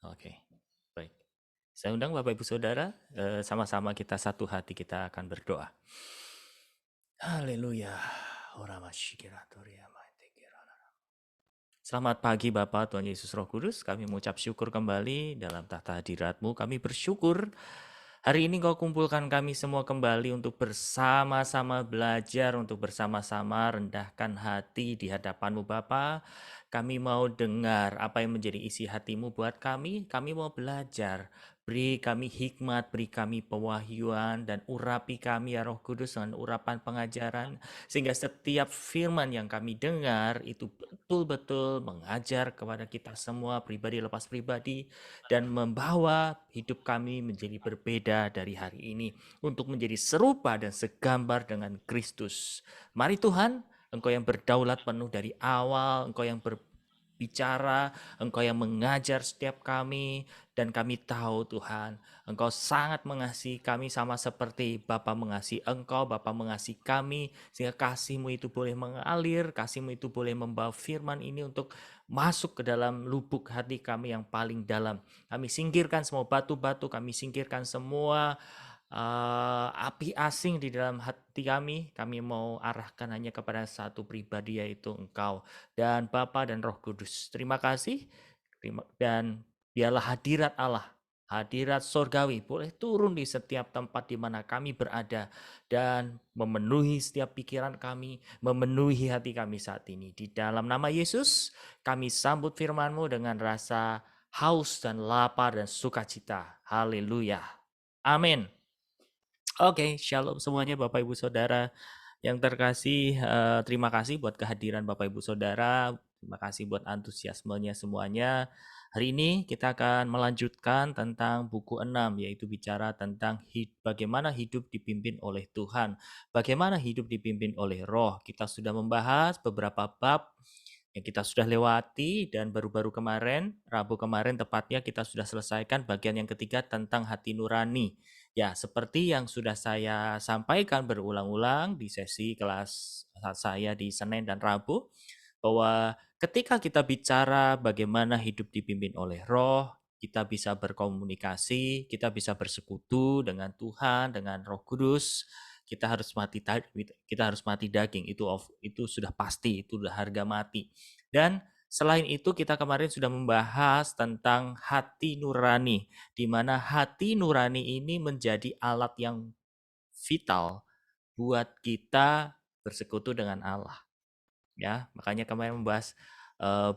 Oke, baik. Saya undang Bapak Ibu Saudara, sama-sama kita satu hati kita akan berdoa. Haleluya. Selamat pagi Bapak, Tuhan Yesus Roh Kudus. Kami mengucap syukur kembali dalam tahta hadirat-Mu. Kami bersyukur hari ini Kau kumpulkan kami semua kembali untuk bersama-sama belajar, untuk bersama-sama rendahkan hati di hadapan-Mu Bapa. Kami mau dengar apa yang menjadi isi hati-Mu buat kami. Kami mau belajar. Beri kami hikmat, beri kami pewahyuan, dan urapi kami ya Roh Kudus dengan urapan pengajaran. Sehingga setiap firman yang kami dengar itu betul-betul mengajar kepada kita semua pribadi lepas pribadi dan membawa hidup kami menjadi berbeda dari hari ini untuk menjadi serupa dan segambar dengan Kristus. Mari Tuhan, Engkau yang berdaulat penuh dari awal, Engkau yang berbicara, Engkau yang mengajar setiap kami, dan kami tahu Tuhan, Engkau sangat mengasihi kami sama seperti Bapa mengasihi Engkau, Bapa mengasihi kami, sehingga kasih-Mu itu boleh mengalir, kasih-Mu itu boleh membawa firman ini untuk masuk ke dalam lubuk hati kami yang paling dalam. Kami singkirkan semua batu-batu, kami singkirkan semua api asing di dalam hati kami mau arahkan hanya kepada satu pribadi yaitu Engkau dan Bapa dan Roh Kudus. Terima kasih dan biarlah hadirat Allah, hadirat sorgawi boleh turun di setiap tempat di mana kami berada dan memenuhi setiap pikiran kami, memenuhi hati kami saat ini. Di dalam nama Yesus, kami sambut firman-Mu dengan rasa haus dan lapar dan sukacita. Haleluya. Amin. Oke, shalom semuanya Bapak Ibu Saudara yang terkasih. Terima kasih buat kehadiran Bapak Ibu Saudara. Terima kasih buat antusiasmenya semuanya. Hari ini kita akan melanjutkan tentang buku 6, yaitu bicara tentang bagaimana hidup dipimpin oleh Tuhan. Bagaimana hidup dipimpin oleh Roh. Kita sudah membahas beberapa bab yang kita sudah lewati dan baru-baru kemarin, Rabu kemarin tepatnya kita sudah selesaikan bagian yang ketiga tentang hati nurani. Ya, seperti yang sudah saya sampaikan berulang-ulang di sesi kelas saya di Senin dan Rabu, bahwa ketika kita bicara bagaimana hidup dipimpin oleh Roh, kita bisa berkomunikasi, kita bisa bersekutu dengan Tuhan, dengan Roh Kudus. Kita harus mati daging, itu sudah pasti, itu sudah harga mati. Dan selain itu kita kemarin sudah membahas tentang hati nurani, di mana hati nurani ini menjadi alat yang vital buat kita bersekutu dengan Allah. Ya, makanya kemarin membahas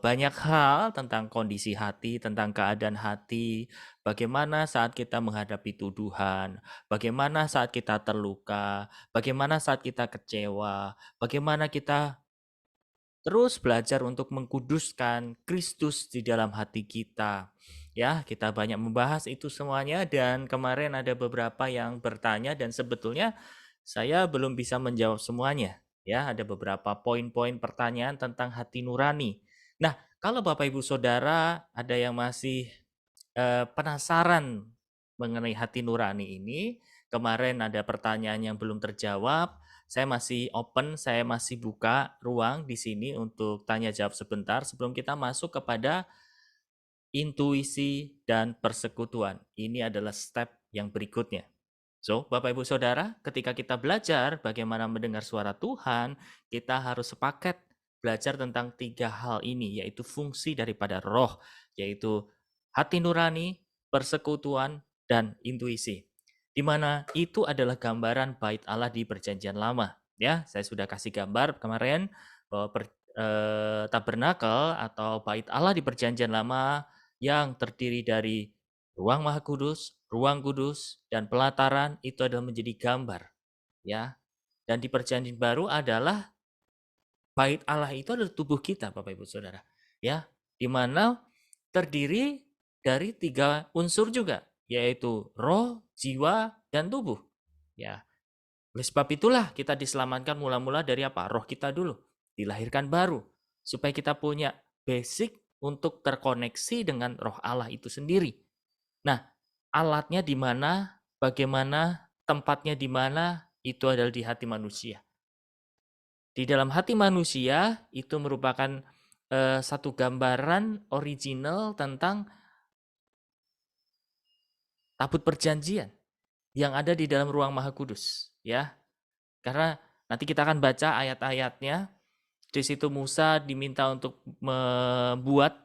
banyak hal tentang kondisi hati, tentang keadaan hati, bagaimana saat kita menghadapi tuduhan, bagaimana saat kita terluka, bagaimana saat kita kecewa, bagaimana kita terus belajar untuk mengkuduskan Kristus di dalam hati kita. Ya, kita banyak membahas itu semuanya dan kemarin ada beberapa yang bertanya dan sebetulnya saya belum bisa menjawab semuanya. Ya, ada beberapa poin-poin pertanyaan tentang hati nurani. Nah, kalau Bapak Ibu Saudara ada yang masih penasaran mengenai hati nurani ini, kemarin ada pertanyaan yang belum terjawab, saya masih open, saya masih buka ruang di sini untuk tanya jawab sebentar sebelum kita masuk kepada intuisi dan persekutuan. Ini adalah step yang berikutnya. So, Bapak Ibu Saudara, ketika kita belajar bagaimana mendengar suara Tuhan, kita harus sepakat belajar tentang 3 hal ini, yaitu fungsi daripada roh, yaitu hati nurani, persekutuan, dan intuisi. Di mana itu adalah gambaran bait Allah di Perjanjian Lama. Ya, saya sudah kasih gambar kemarin bahwa tabernakel atau bait Allah di Perjanjian Lama yang terdiri dari ruang Maha Kudus, ruang kudus, dan pelataran itu adalah menjadi gambar, ya. Dan di Perjanjian Baru adalah bait Allah itu adalah tubuh kita, Bapak Ibu Saudara, ya, di mana terdiri dari 3 unsur juga, yaitu roh, jiwa, dan tubuh. Ya, oleh sebab itulah kita diselamatkan mula-mula dari apa? Roh kita dulu, dilahirkan baru, supaya kita punya basic untuk terkoneksi dengan roh Allah itu sendiri. Nah, alatnya di mana, bagaimana, tempatnya di mana, itu adalah di hati manusia. Di dalam hati manusia itu merupakan satu gambaran original tentang tabut perjanjian yang ada di dalam ruang Maha Kudus, ya. Karena nanti kita akan baca ayat-ayatnya. Di situ Musa diminta untuk membuat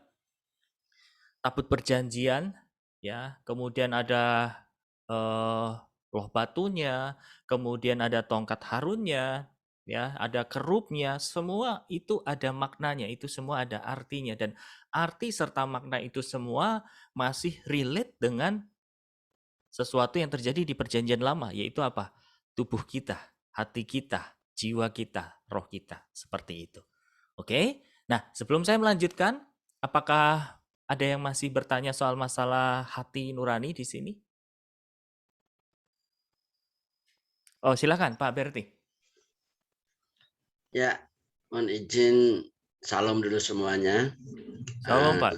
tabut perjanjian, ya. Kemudian ada loh batunya, kemudian ada tongkat Harunnya, ya, ada kerubnya, semua itu ada maknanya, itu semua ada artinya, dan arti serta makna itu semua masih relate dengan sesuatu yang terjadi di perjanjian lama, yaitu apa? Tubuh kita, hati kita, jiwa kita, roh kita, seperti itu. Oke? Nah, sebelum saya melanjutkan, apakah ada yang masih bertanya soal masalah hati nurani di sini? Oh, silakan Pak Berti. Ya, mohon izin salam dulu semuanya. Salam Pak.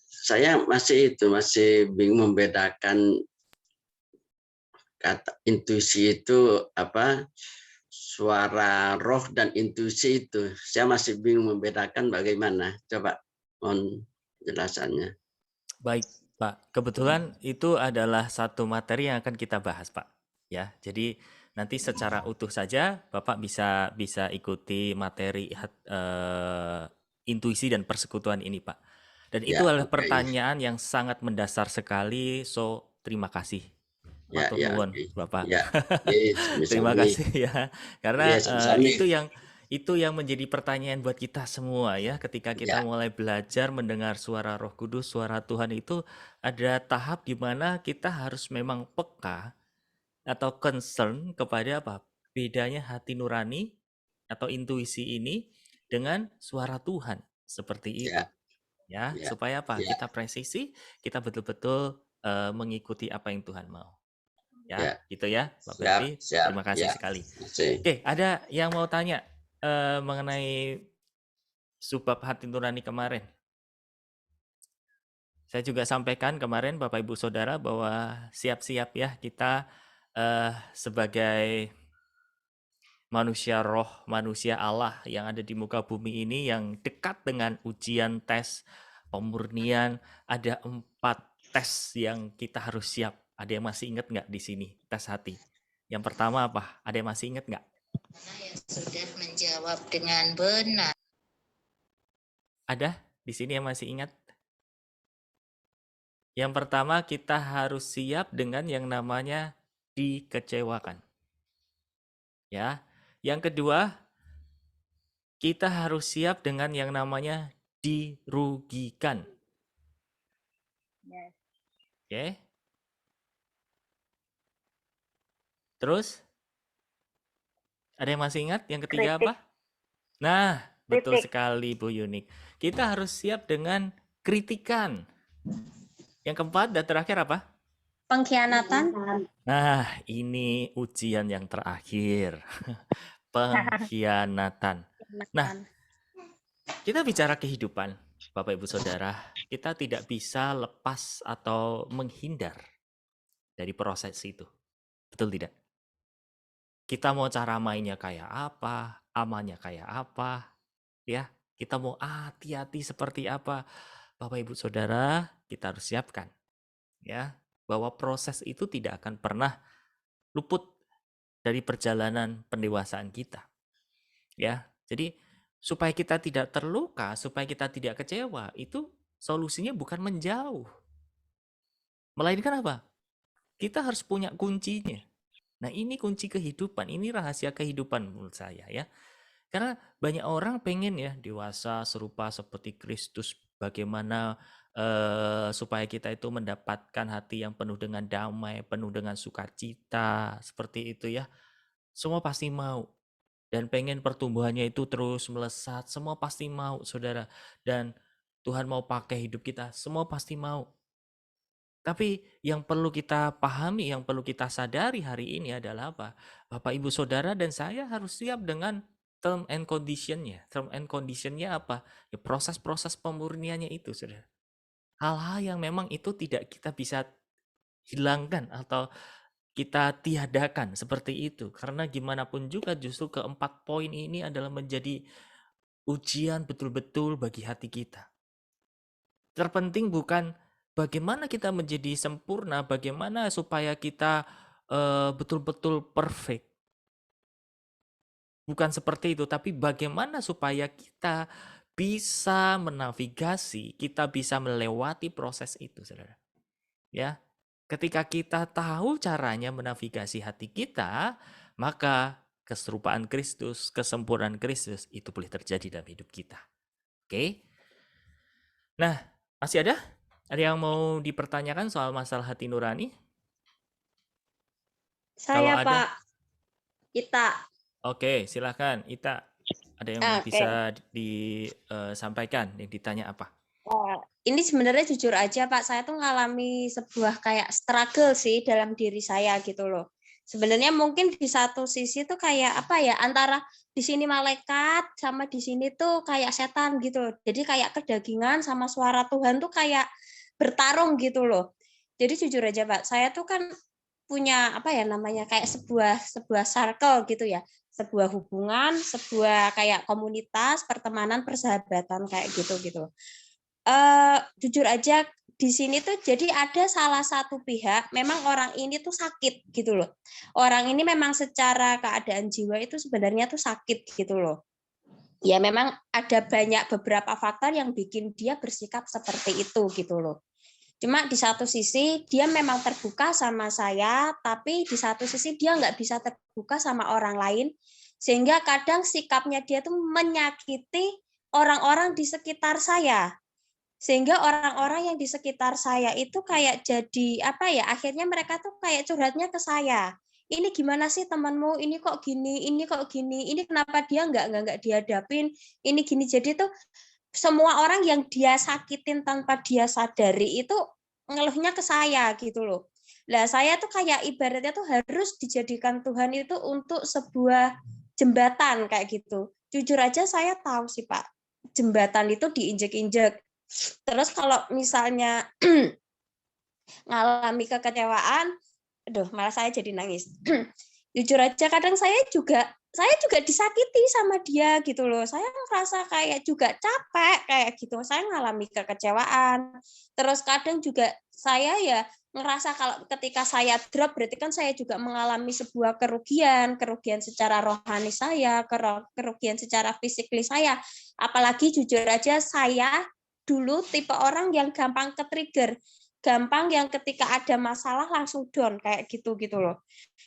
Saya masih bingung membedakan kata intuisi itu apa, suara roh dan intuisi itu. Saya masih bingung membedakan bagaimana. Coba mohon penjelasannya. Baik, Pak. Kebetulan itu adalah satu materi yang akan kita bahas, Pak. Ya, jadi nanti secara utuh saja Bapak bisa bisa ikuti materi intuisi dan persekutuan ini, Pak. Dan itu Ya, adalah oke. pertanyaan yang sangat mendasar sekali. So, terima kasih. Ya, Matur ya, nuwun, oke. Bapak. Ya, oke, Terima sami-sami. kasih ya. Karena Ya, sami-sami. itu yang menjadi pertanyaan buat kita semua ya. Ketika kita Ya, mulai belajar mendengar suara Roh Kudus, suara Tuhan itu ada tahap di mana kita harus memang peka atau concern kepada apa? Bedanya hati nurani atau intuisi ini dengan suara Tuhan. Seperti itu. ya, Ya, ya, supaya apa? ya, Kita presisi, kita betul-betul mengikuti apa yang Tuhan mau. Ya, ya. gitu ya, Pak Siap, Berti. siap. Terima kasih Ya, sekali. masih. Oke, ada yang mau tanya mengenai subbab hati nurani kemarin. Saya juga sampaikan kemarin Bapak Ibu Saudara bahwa siap-siap ya kita sebagai manusia roh, manusia Allah yang ada di muka bumi ini yang dekat dengan ujian tes pemurnian. Ada 4 tes yang kita harus siap. Ada yang masih ingat nggak di sini tes hati? Yang pertama apa? Ada yang masih ingat nggak? Yang sudah menjawab dengan benar. Ada di sini yang masih ingat? Yang pertama kita harus siap dengan yang namanya dikecewakan. Ya. Yang kedua, kita harus siap dengan yang namanya dirugikan. Yes. Oke. Terus ada yang masih ingat? Yang ketiga Kritik. apa? Nah, betul Kritik. sekali Bu Yunik. Kita harus siap dengan kritikan. Yang keempat dan terakhir apa? Pengkhianatan. Nah, ini ujian yang terakhir. Pengkhianatan. Nah, kita bicara kehidupan, Bapak Ibu Saudara. Kita tidak bisa lepas atau menghindar dari proses itu. Betul tidak? Kita mau cara mainnya kayak apa, amannya kayak apa, ya. Kita mau hati-hati seperti apa. Bapak Ibu Saudara, kita harus siapkan ya bahwa proses itu tidak akan pernah luput dari perjalanan pendewasaan kita. Ya. Jadi supaya kita tidak terluka, supaya kita tidak kecewa, itu solusinya bukan menjauh. Melainkan apa? Kita harus punya kuncinya. Nah, ini kunci kehidupan, ini rahasia kehidupan menurut saya ya. Karena banyak orang pengen ya dewasa serupa seperti Kristus. Bagaimana supaya kita itu mendapatkan hati yang penuh dengan damai, penuh dengan sukacita, seperti itu ya. Semua pasti mau. Dan pengen pertumbuhannya itu terus melesat. Semua pasti mau, saudara. Dan Tuhan mau pakai hidup kita. Semua pasti mau. Tapi yang perlu kita pahami, yang perlu kita sadari hari ini adalah apa? Bapak, Ibu, Saudara, dan saya harus siap dengan term and condition-nya. Term and condition-nya apa? Ya, proses-proses pemurniannya itu, saudara. Hal-hal yang memang itu tidak kita bisa hilangkan atau kita tiadakan seperti itu. Karena gimana pun juga justru keempat poin ini adalah menjadi ujian betul-betul bagi hati kita. Terpenting bukan bagaimana kita menjadi sempurna, bagaimana supaya kita betul-betul perfect. Bukan seperti itu, tapi bagaimana supaya kita bisa menavigasi, kita bisa melewati proses itu, saudara. Ya, ketika kita tahu caranya menavigasi hati kita, maka keserupaan Kristus, kesempurnaan Kristus itu boleh terjadi dalam hidup kita. Oke? Nah, masih ada? Ada yang mau dipertanyakan soal masalah hati nurani? Kalau Saya ada, Pak Ita. oke, silakan. Ita, ada yang Oke. bisa disampaikan, yang ditanya apa? Ini sebenarnya jujur aja Pak, saya tuh ngalami sebuah kayak struggle sih dalam diri saya gitu loh. Sebenarnya mungkin di satu sisi tuh kayak apa ya, antara di sini malaikat sama di sini tuh kayak setan gitu loh. Jadi kayak kedagingan sama suara Tuhan tuh kayak bertarung gitu loh. Jadi jujur aja Pak, saya tuh kan punya apa ya namanya kayak sebuah circle gitu ya. Sebuah hubungan, sebuah kayak komunitas, pertemanan, persahabatan kayak gitu. Jujur aja di sini tuh jadi ada salah satu pihak memang orang ini tuh sakit gitu loh. Orang ini memang secara keadaan jiwa itu sebenarnya tuh sakit gitu loh. Ya memang ada banyak beberapa faktor yang bikin dia bersikap seperti itu gitu loh. Cuma di satu sisi dia memang terbuka sama saya, tapi di satu sisi dia nggak bisa terbuka sama orang lain, sehingga kadang sikapnya dia tuh menyakiti orang-orang di sekitar saya. Sehingga orang-orang yang di sekitar saya itu kayak jadi apa ya, akhirnya mereka tuh kayak curhatnya ke saya. Ini gimana sih temanmu? Ini kok gini? Ini kok gini? Ini kenapa dia nggak dihadapin? Ini gini. Jadi tuh semua orang yang dia sakitin tanpa dia sadari itu ngeluhnya ke saya gitu loh. Lah saya tuh kayak ibaratnya tuh harus dijadikan Tuhan itu untuk sebuah jembatan kayak gitu. Jujur aja saya tahu sih Pak, jembatan itu diinjek-injek. Terus kalau misalnya ngalami kekecewaan, aduh malah saya jadi nangis. Jujur aja kadang saya juga disakiti sama dia gitu loh. Saya ngerasa kayak juga capek kayak gitu. Saya ngalami kekecewaan. Terus kadang juga saya ya ngerasa kalau ketika saya drop berarti kan saya juga mengalami sebuah kerugian secara rohani saya, kerugian secara fisikly saya. Apalagi jujur aja saya dulu tipe orang yang gampang ke-trigger, gampang yang ketika ada masalah langsung down kayak gitu loh.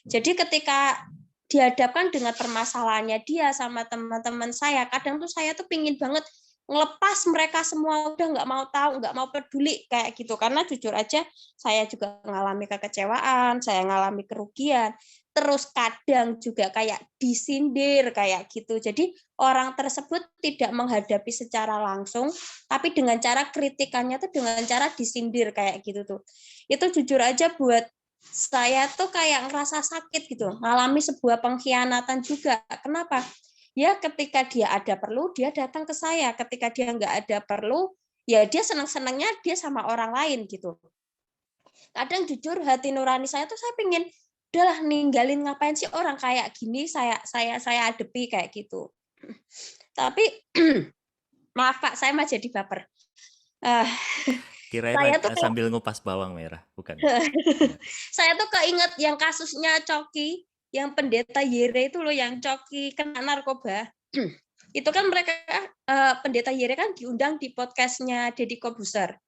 Jadi ketika dihadapkan dengan permasalahannya dia sama teman-teman saya, kadang tuh saya tuh pingin banget ngelepas mereka semua, udah nggak mau tahu, nggak mau peduli kayak gitu. Karena jujur aja saya juga mengalami kekecewaan, saya mengalami kerugian, terus kadang juga kayak disindir kayak gitu. Jadi orang tersebut tidak menghadapi secara langsung, tapi dengan cara kritikannya tuh dengan cara disindir kayak gitu tuh. Itu jujur aja buat saya tuh kayak ngerasa sakit gitu, mengalami sebuah pengkhianatan juga. Kenapa? Ya ketika dia ada perlu, dia datang ke saya. Ketika dia nggak ada perlu, ya dia senang-senangnya dia sama orang lain gitu. Kadang jujur hati nurani saya tuh saya pengen, udahlah ninggalin ngapain sih orang kayak gini, saya hadapi kayak gitu. Tapi maaf Pak, saya mah jadi baper. Kirain Saya tuh sambil ngupas bawang merah, bukan? saya tuh keinget yang kasusnya Coki, yang pendeta Yere itu loh, yang Coki kena narkoba. Itu kan mereka pendeta Yere kan diundang di podcastnya Deddy Kobuser.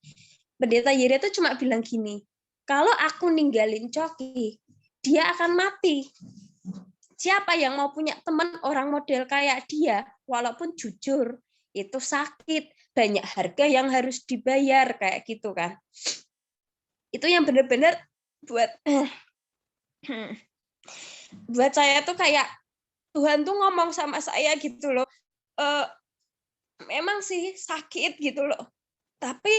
Pendeta Yere itu cuma bilang gini, kalau aku ninggalin Coki, dia akan mati. Siapa yang mau punya teman orang model kayak dia, walaupun jujur, itu sakit, banyak harga yang harus dibayar kayak gitu kan. Itu yang benar-benar buat saya tuh kayak Tuhan tuh ngomong sama saya gitu loh. Memang sih sakit gitu loh. Tapi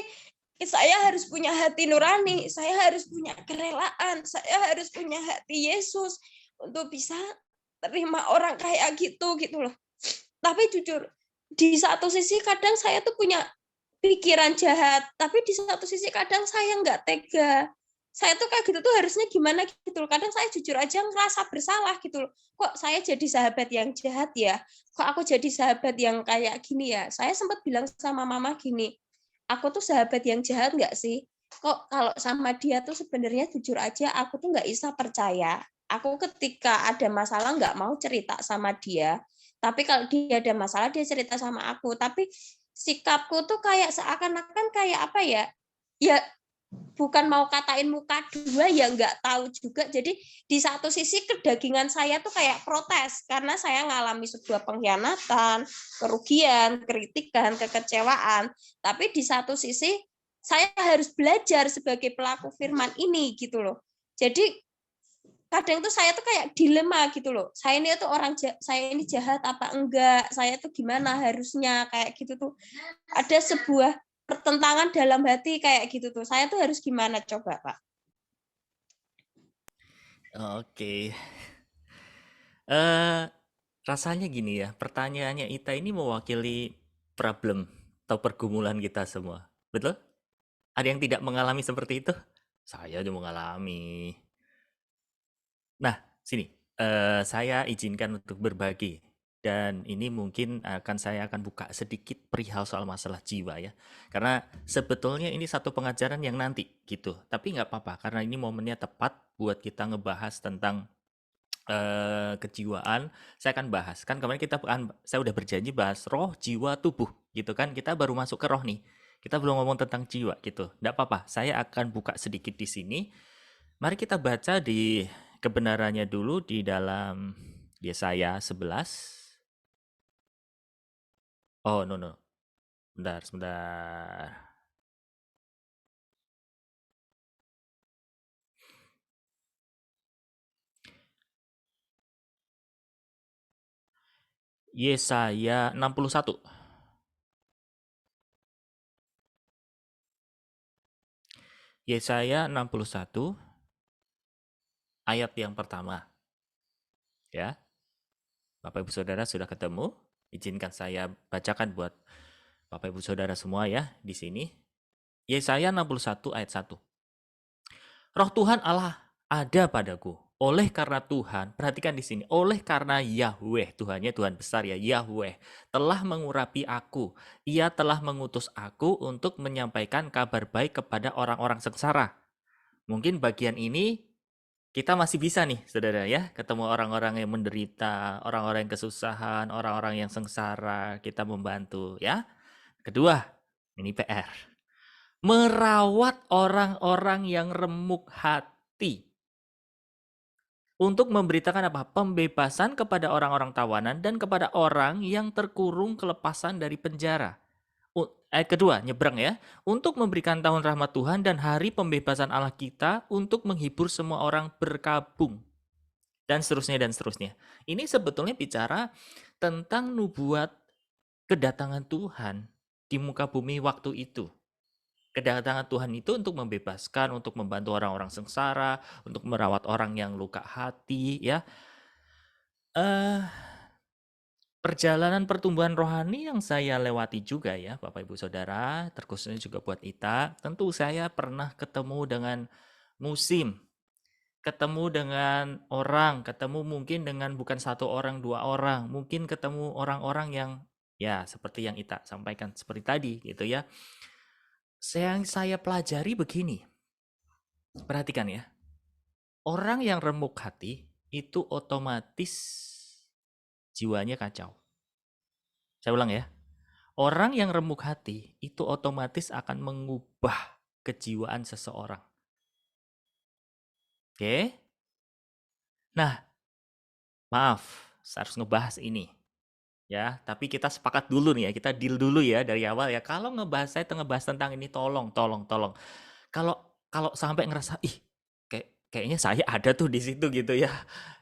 saya harus punya hati nurani, saya harus punya kerelaan, saya harus punya hati Yesus untuk bisa terima orang kayak gitu loh. Tapi jujur, di satu sisi kadang saya tuh punya pikiran jahat, tapi di satu sisi kadang saya nggak tega. Saya tuh kayak gitu tuh harusnya gimana gitu loh. Kadang saya jujur aja ngerasa bersalah gitu loh. Kok saya jadi sahabat yang jahat ya? Kok aku jadi sahabat yang kayak gini ya? Saya sempat bilang sama mama gini, aku tuh sahabat yang jahat nggak sih? kok kalau sama dia tuh sebenarnya jujur aja aku tuh nggak bisa percaya. Aku ketika ada masalah nggak mau cerita sama dia, tapi kalau dia ada masalah dia cerita sama aku. Tapi sikapku tuh kayak seakan-akan kayak apa ya? Ya bukan mau katain muka dua ya nggak tahu juga. Jadi di satu sisi kedagingan saya tuh kayak protes karena saya ngalami sebuah pengkhianatan, kerugian, kritikan, kekecewaan. Tapi di satu sisi saya harus belajar sebagai pelaku firman ini gitu loh. Jadi kadang tuh saya tuh kayak dilema gitu loh. Saya ini tuh saya ini jahat apa enggak? Saya tuh gimana harusnya kayak gitu tuh. Ada sebuah pertentangan dalam hati kayak gitu tuh. Saya tuh harus gimana coba, Pak? Oke. Eh, rasanya gini ya, pertanyaannya Ita ini mewakili problem atau pergumulan kita semua. Betul? Ada yang tidak mengalami seperti itu? Saya udah mengalami. Nah, sini. Saya izinkan untuk berbagi. Dan ini mungkin saya akan buka sedikit perihal soal masalah jiwa ya. Karena sebetulnya ini satu pengajaran yang nanti gitu. Tapi nggak apa-apa karena ini momennya tepat buat kita ngebahas tentang kejiwaan. Saya akan bahas. Kan kemarin saya udah berjanji bahas roh, jiwa, tubuh gitu kan. Kita baru masuk ke roh nih. Kita belum ngomong tentang jiwa gitu. Nggak apa-apa. Saya akan buka sedikit di sini. Mari kita baca di kebenarannya dulu di dalam Yesaya 11. Oh, no. Sebentar. Yesaya 61. Yesaya 61 ayat yang pertama. Ya. Bapak Ibu Saudara sudah ketemu? Izinkan saya bacakan buat Bapak Ibu Saudara semua ya di sini. Yesaya 61 ayat 1. Roh Tuhan Allah ada padaku. Oleh karena Tuhan, perhatikan di sini, oleh karena Yahweh, Tuhannya Tuhan besar ya, Yahweh telah mengurapi aku. Ia telah mengutus aku untuk menyampaikan kabar baik kepada orang-orang sengsara. Mungkin bagian ini kita masih bisa nih, saudara ya, ketemu orang-orang yang menderita, orang-orang yang kesusahan, orang-orang yang sengsara, kita membantu ya. Kedua, ini PR. Merawat orang-orang yang remuk hati. Untuk memberitakan apa? Pembebasan kepada orang-orang tawanan dan kepada orang yang terkurung kelepasan dari penjara. Ayat kedua, nyebrang ya. Untuk memberikan tahun rahmat Tuhan dan hari pembebasan Allah kita untuk menghibur semua orang berkabung. Dan seterusnya dan seterusnya. Ini sebetulnya bicara tentang nubuat kedatangan Tuhan di muka bumi waktu itu. Kedatangan Tuhan itu untuk membebaskan, untuk membantu orang-orang sengsara, untuk merawat orang yang luka hati, ya. Perjalanan pertumbuhan rohani yang saya lewati juga ya, Bapak Ibu Saudara, terkhususnya juga buat Ita, tentu saya pernah ketemu dengan musim, ketemu dengan orang, ketemu mungkin dengan bukan satu orang, dua orang, mungkin ketemu orang-orang yang ya seperti yang Ita sampaikan seperti tadi gitu ya. Yang saya pelajari begini, perhatikan ya, orang yang remuk hati itu otomatis jiwanya kacau. Saya ulang ya, orang yang remuk hati itu otomatis akan mengubah kejiwaan seseorang. Oke? Nah, maaf, saya harus ngebahas ini. Ya, tapi kita sepakat dulu nih ya, kita deal dulu ya dari awal ya. Kalau saya ngebahas tentang ini tolong. Kalau sampai ngerasa kayaknya saya ada tuh di situ gitu ya.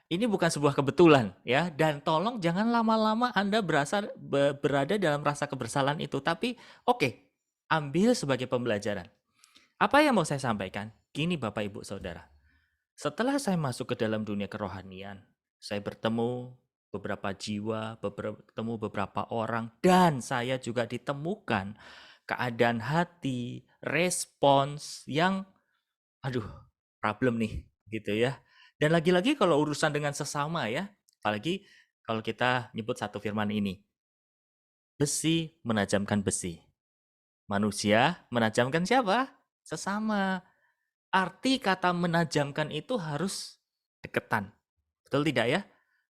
Ini bukan sebuah kebetulan ya, dan tolong jangan lama-lama Anda berada dalam rasa kebersalan itu, tapi oke, ambil sebagai pembelajaran. Apa yang mau saya sampaikan? Gini Bapak Ibu Saudara. Setelah saya masuk ke dalam dunia kerohanian, saya bertemu beberapa jiwa, bertemu beberapa orang, dan saya juga ditemukan keadaan hati, respons yang problem nih gitu ya. Dan lagi-lagi kalau urusan dengan sesama ya, apalagi kalau kita nyebut satu firman ini. Besi menajamkan besi. Manusia menajamkan siapa? Sesama. Arti kata menajamkan itu harus deketan. Betul tidak ya?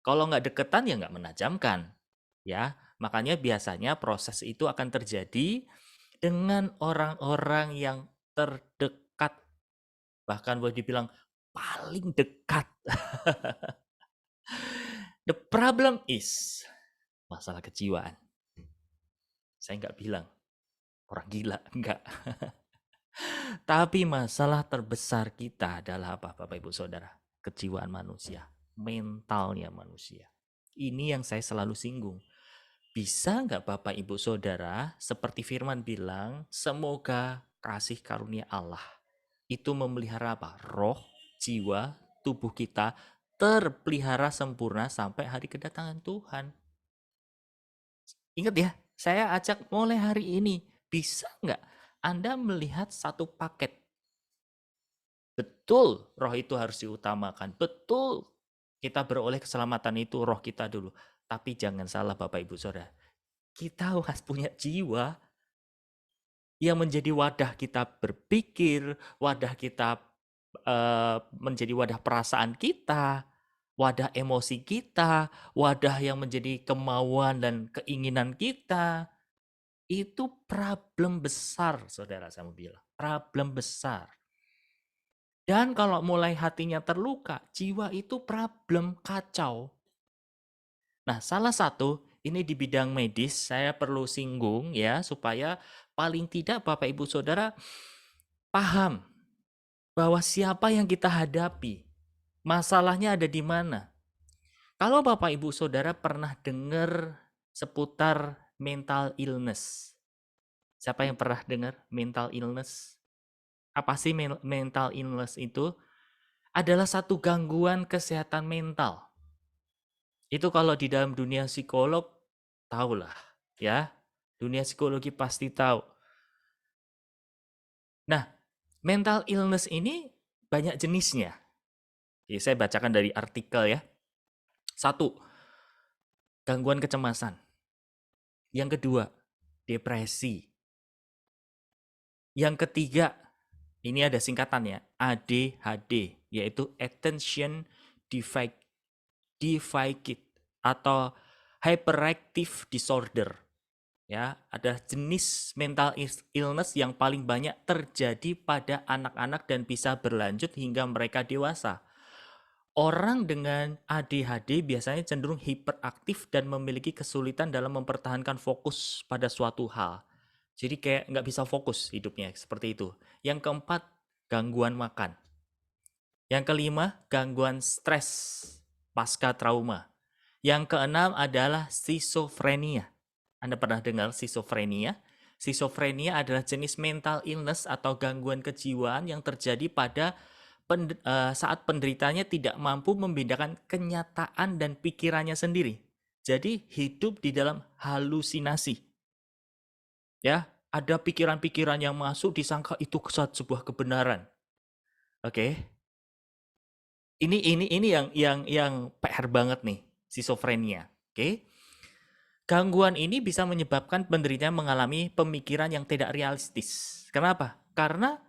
Kalau nggak deketan ya nggak menajamkan. Ya, makanya biasanya proses itu akan terjadi dengan orang-orang yang terdekat. Bahkan boleh dibilang paling dekat. The problem is masalah kejiwaan. Saya nggak bilang orang gila, enggak. Tapi masalah terbesar kita adalah apa, Bapak Ibu Saudara? Kejiwaan manusia, mentalnya manusia. Ini yang saya selalu singgung. Bisa nggak Bapak Ibu Saudara, seperti firman bilang, semoga kasih karunia Allah itu memelihara apa? Roh, jiwa, tubuh kita terpelihara sempurna sampai hari kedatangan Tuhan. Ingat ya, saya ajak mulai hari ini, bisa nggak Anda melihat satu paket? Betul, roh itu harus diutamakan. Betul, kita beroleh keselamatan itu roh kita dulu. Tapi jangan salah Bapak Ibu Saudara, kita harus punya jiwa yang menjadi wadah kita berpikir, wadah kita menjadi wadah perasaan kita, wadah emosi kita, wadah yang menjadi kemauan dan keinginan kita. Itu problem besar, saudara, saya mau bilang. Problem besar. Dan kalau mulai hatinya terluka, jiwa itu problem kacau. Nah, salah satu ini di bidang medis saya perlu singgung ya supaya paling tidak Bapak Ibu Saudara paham bahwa siapa yang kita hadapi, masalahnya ada di mana. Kalau Bapak Ibu Saudara pernah dengar seputar mental illness. Siapa yang pernah dengar mental illness? Apa sih mental illness itu? Adalah satu gangguan kesehatan mental. Itu kalau di dalam dunia psikolog, tahulah ya. Dunia psikologi pasti tahu. Nah, mental illness ini banyak jenisnya. Jadi saya bacakan dari artikel ya. 1, gangguan kecemasan. Yang kedua, depresi. Yang ketiga, ini ada singkatannya, ADHD, yaitu Attention Deficit atau Hyperactive Disorder. Ya, ada jenis mental illness yang paling banyak terjadi pada anak-anak dan bisa berlanjut hingga mereka dewasa. Orang dengan ADHD biasanya cenderung hiperaktif dan memiliki kesulitan dalam mempertahankan fokus pada suatu hal. Jadi kayak nggak bisa fokus hidupnya, seperti itu. Yang keempat, gangguan makan. Yang kelima, gangguan stres pasca trauma. Yang keenam adalah schizophrenia. Anda pernah dengar schizophrenia? Schizophrenia adalah jenis mental illness atau gangguan kejiwaan yang terjadi pada saat penderitanya tidak mampu membedakan kenyataan dan pikirannya sendiri. Jadi hidup di dalam halusinasi. Ya, ada pikiran-pikiran yang masuk disangka itu sebuah kebenaran. Oke. Ini yang PR banget nih, schizophrenia. Oke. Gangguan ini bisa menyebabkan penderita mengalami pemikiran yang tidak realistis. Kenapa? Karena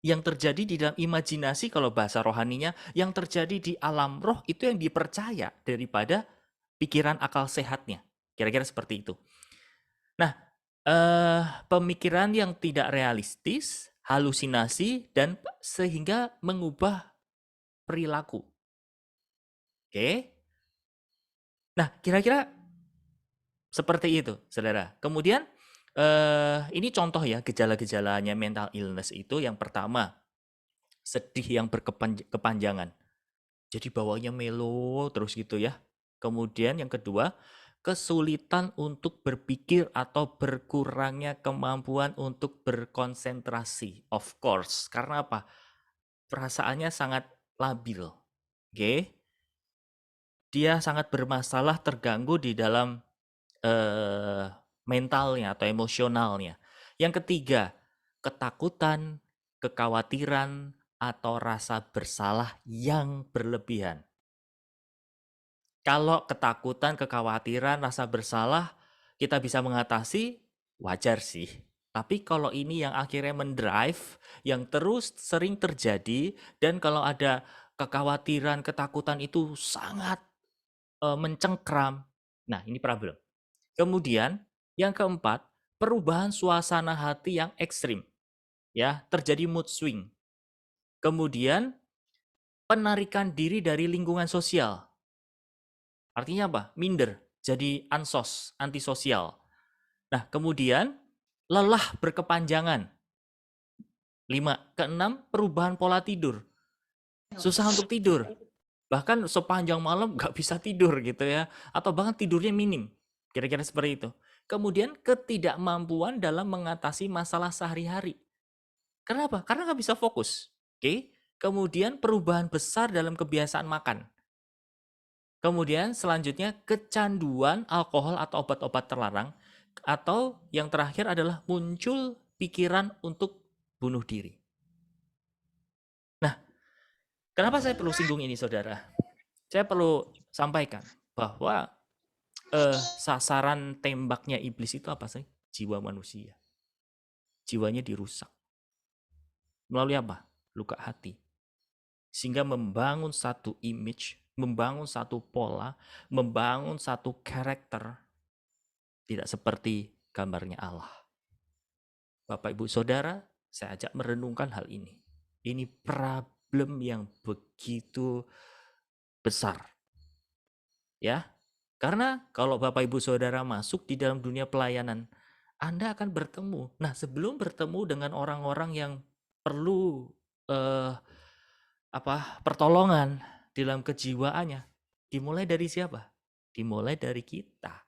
yang terjadi di dalam imajinasi, kalau bahasa rohaninya, yang terjadi di alam roh itu yang dipercaya daripada pikiran akal sehatnya. Kira-kira seperti itu. Nah, pemikiran yang tidak realistis, halusinasi, dan sehingga mengubah perilaku. Oke. Nah, kira-kira seperti itu, saudara. Kemudian, ini contoh ya gejala-gejalanya mental illness itu. Yang pertama, sedih yang berkepanjangan. Jadi bawahnya melo terus gitu ya. Kemudian yang kedua, kesulitan untuk berpikir atau berkurangnya kemampuan untuk berkonsentrasi. Of course, karena apa? Perasaannya sangat labil. Oke. Dia sangat bermasalah, terganggu di dalam mentalnya atau emosionalnya. Yang ketiga, ketakutan, kekhawatiran, atau rasa bersalah yang berlebihan. Kalau ketakutan, kekhawatiran, rasa bersalah kita bisa mengatasi, wajar sih. Tapi kalau ini yang akhirnya mendrive, yang terus sering terjadi, dan kalau ada kekhawatiran, ketakutan itu sangat mencengkram. Nah, ini problem. Kemudian yang keempat, perubahan suasana hati yang ekstrim. Ya, terjadi mood swing. Kemudian penarikan diri dari lingkungan sosial. Artinya apa? Minder, jadi ansos, antisosial. Nah, kemudian lelah berkepanjangan. 5. Keenam, perubahan pola tidur. Susah untuk tidur. Bahkan sepanjang malam nggak bisa tidur gitu ya. Atau bahkan tidurnya minim. Kira-kira seperti itu. Kemudian ketidakmampuan dalam mengatasi masalah sehari-hari. Kenapa? Karena nggak bisa fokus. Oke. Kemudian perubahan besar dalam kebiasaan makan. Kemudian selanjutnya kecanduan alkohol atau obat-obat terlarang. Atau yang terakhir adalah muncul pikiran untuk bunuh diri. Nah, kenapa saya perlu singgung ini, saudara? Saya perlu sampaikan bahwa sasaran tembaknya iblis itu apa sih? Jiwa manusia. Jiwanya dirusak. Melalui apa? Luka hati. Sehingga membangun satu image, membangun satu pola, membangun satu karakter tidak seperti gambarnya Allah. Bapak, Ibu, Saudara, saya ajak merenungkan hal ini. Ini problem yang begitu besar. Ya, karena kalau Bapak Ibu Saudara masuk di dalam dunia pelayanan, Anda akan bertemu. Nah, sebelum bertemu dengan orang-orang yang perlu pertolongan dalam kejiwaannya, dimulai dari siapa? Dimulai dari kita.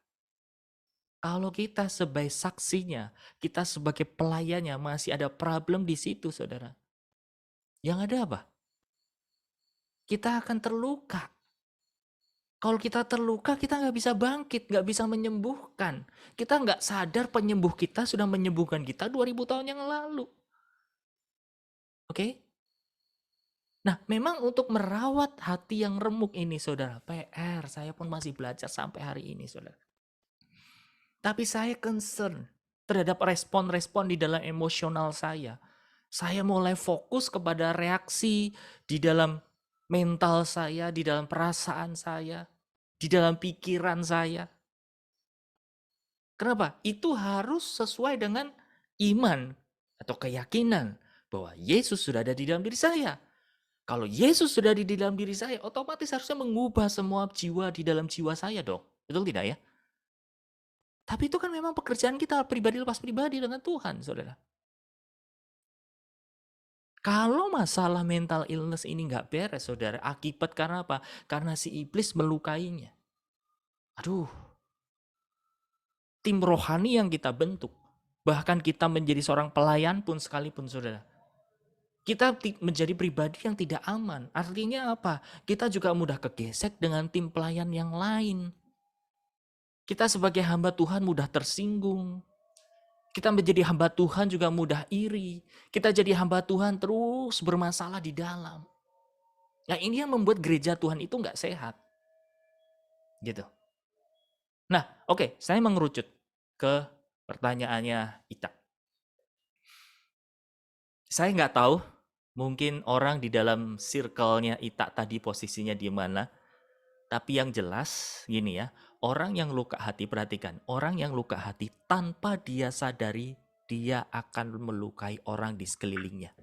Kalau kita sebagai saksinya, kita sebagai pelayannya masih ada problem di situ, saudara. Yang ada apa? Kita akan terluka. Kalau kita terluka, kita nggak bisa bangkit, nggak bisa menyembuhkan. Kita nggak sadar penyembuh kita sudah menyembuhkan kita 2000 tahun yang lalu. Oke? Nah, memang untuk merawat hati yang remuk ini, saudara, PR. Saya pun masih belajar sampai hari ini, saudara. Tapi saya concern terhadap respon-respon di dalam emosional saya. Saya mulai fokus kepada reaksi di dalam mental saya, di dalam perasaan saya, di dalam pikiran saya. Kenapa? Itu harus sesuai dengan iman atau keyakinan bahwa Yesus sudah ada di dalam diri saya. Kalau Yesus sudah ada di dalam diri saya, otomatis harusnya mengubah semua jiwa di dalam jiwa saya dong. Betul tidak ya? Tapi itu kan memang pekerjaan kita pribadi lepas pribadi dengan Tuhan, saudara. Kalau masalah mental illness ini nggak beres, saudara, akibat karena apa? Karena si iblis melukainya. Aduh, tim rohani yang kita bentuk, bahkan kita menjadi seorang pelayan pun sekalipun, saudara. Kita menjadi pribadi yang tidak aman. Artinya apa? Kita juga mudah kegesek dengan tim pelayan yang lain. Kita sebagai hamba Tuhan mudah tersinggung. Kita menjadi hamba Tuhan juga mudah iri. Kita jadi hamba Tuhan terus bermasalah di dalam. Nah, ini yang membuat gereja Tuhan itu nggak sehat. Gitu. Nah, oke, saya mengerucut ke pertanyaannya Ita. Saya nggak tahu, mungkin orang di dalam circle-nya Ita tadi posisinya di mana. Tapi yang jelas gini ya, orang yang luka hati, perhatikan, orang yang luka hati tanpa dia sadari, dia akan melukai orang di sekelilingnya.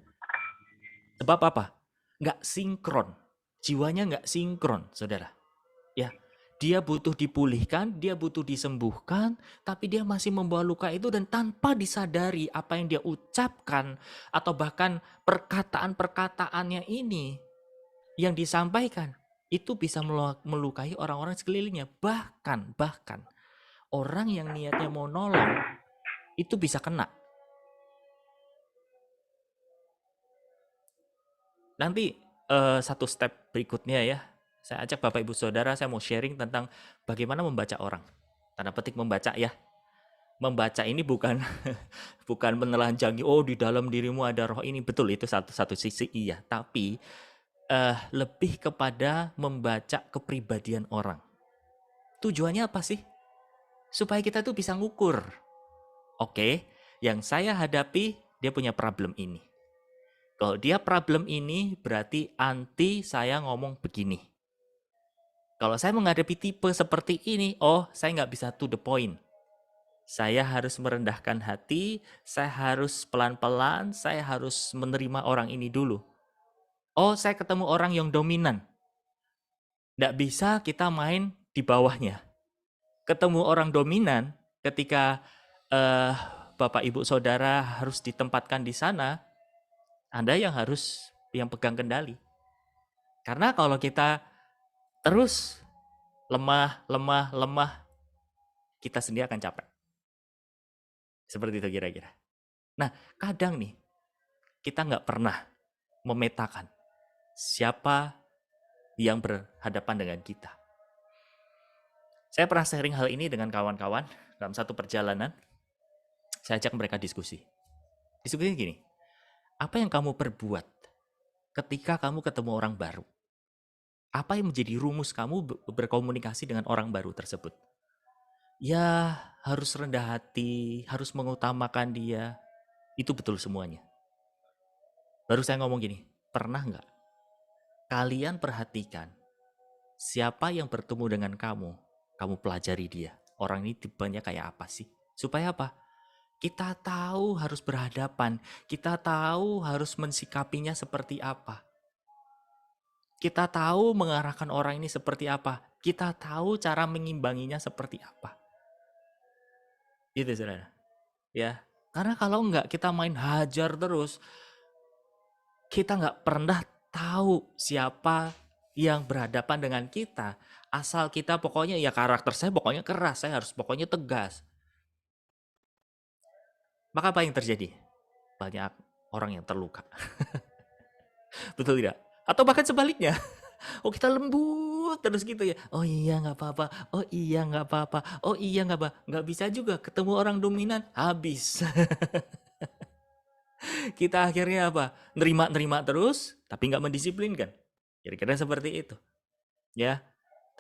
Sebab apa? Nggak sinkron, jiwanya nggak sinkron, saudara. Ya, dia butuh dipulihkan, dia butuh disembuhkan, tapi dia masih membawa luka itu dan tanpa disadari apa yang dia ucapkan atau bahkan perkataan-perkataannya ini yang disampaikan itu bisa melukai orang-orang sekelilingnya. Bahkan orang yang niatnya mau nolong itu bisa kena. Nanti satu step berikutnya ya, saya ajak Bapak Ibu Saudara, saya mau sharing tentang bagaimana membaca orang. Tanda petik membaca ya. Membaca ini bukan bukan menelanjangi, oh di dalam dirimu ada roh ini. Betul, itu satu sisi iya. Tapi lebih kepada membaca kepribadian orang. Tujuannya apa sih? Supaya kita tuh bisa ngukur. Oke, Yang saya hadapi, dia punya problem ini. Kalau dia problem ini, berarti anti saya ngomong begini. Kalau saya menghadapi tipe seperti ini, oh saya nggak bisa to the point. Saya harus merendahkan hati, saya harus pelan-pelan, saya harus menerima orang ini dulu. Oh, saya ketemu orang yang dominan. Nggak bisa kita main di bawahnya. Ketemu orang dominan, ketika Bapak Ibu Saudara harus ditempatkan di sana, Anda yang pegang kendali. Karena kalau kita terus lemah, kita sendiri akan capek. Seperti itu kira-kira. Nah, kadang nih, kita nggak pernah memetakan siapa yang berhadapan dengan kita. Saya pernah sharing hal ini dengan kawan-kawan dalam satu perjalanan. Saya ajak mereka diskusi. Diskusinya gini, apa yang kamu perbuat ketika kamu ketemu orang baru? Apa yang menjadi rumus kamu berkomunikasi dengan orang baru tersebut? Ya, harus rendah hati, harus mengutamakan dia. Itu betul semuanya. Baru saya ngomong gini, pernah nggak kalian perhatikan siapa yang bertemu dengan kamu pelajari dia. Orang ini tipenya kayak apa sih? Supaya apa? Kita tahu harus berhadapan, kita tahu harus mensikapinya seperti apa. Kita tahu mengarahkan orang ini seperti apa. Kita tahu cara mengimbanginya seperti apa. Gitu saudara. Ya, karena kalau enggak kita main hajar terus, kita nggak pernah tahu siapa yang berhadapan dengan kita. Asal kita pokoknya ya karakter saya pokoknya keras, saya harus pokoknya tegas. Maka apa yang terjadi? Banyak orang yang terluka. Betul tidak? Atau bahkan sebaliknya. Oh kita lembut terus gitu ya. Oh iya nggak apa-apa. Oh iya nggak apa-apa. Oh iya nggak apa. Nggak bisa juga ketemu orang dominan habis. Kita akhirnya apa? Nerima terus, tapi nggak mendisiplinkan. Kira-kira seperti itu. Ya,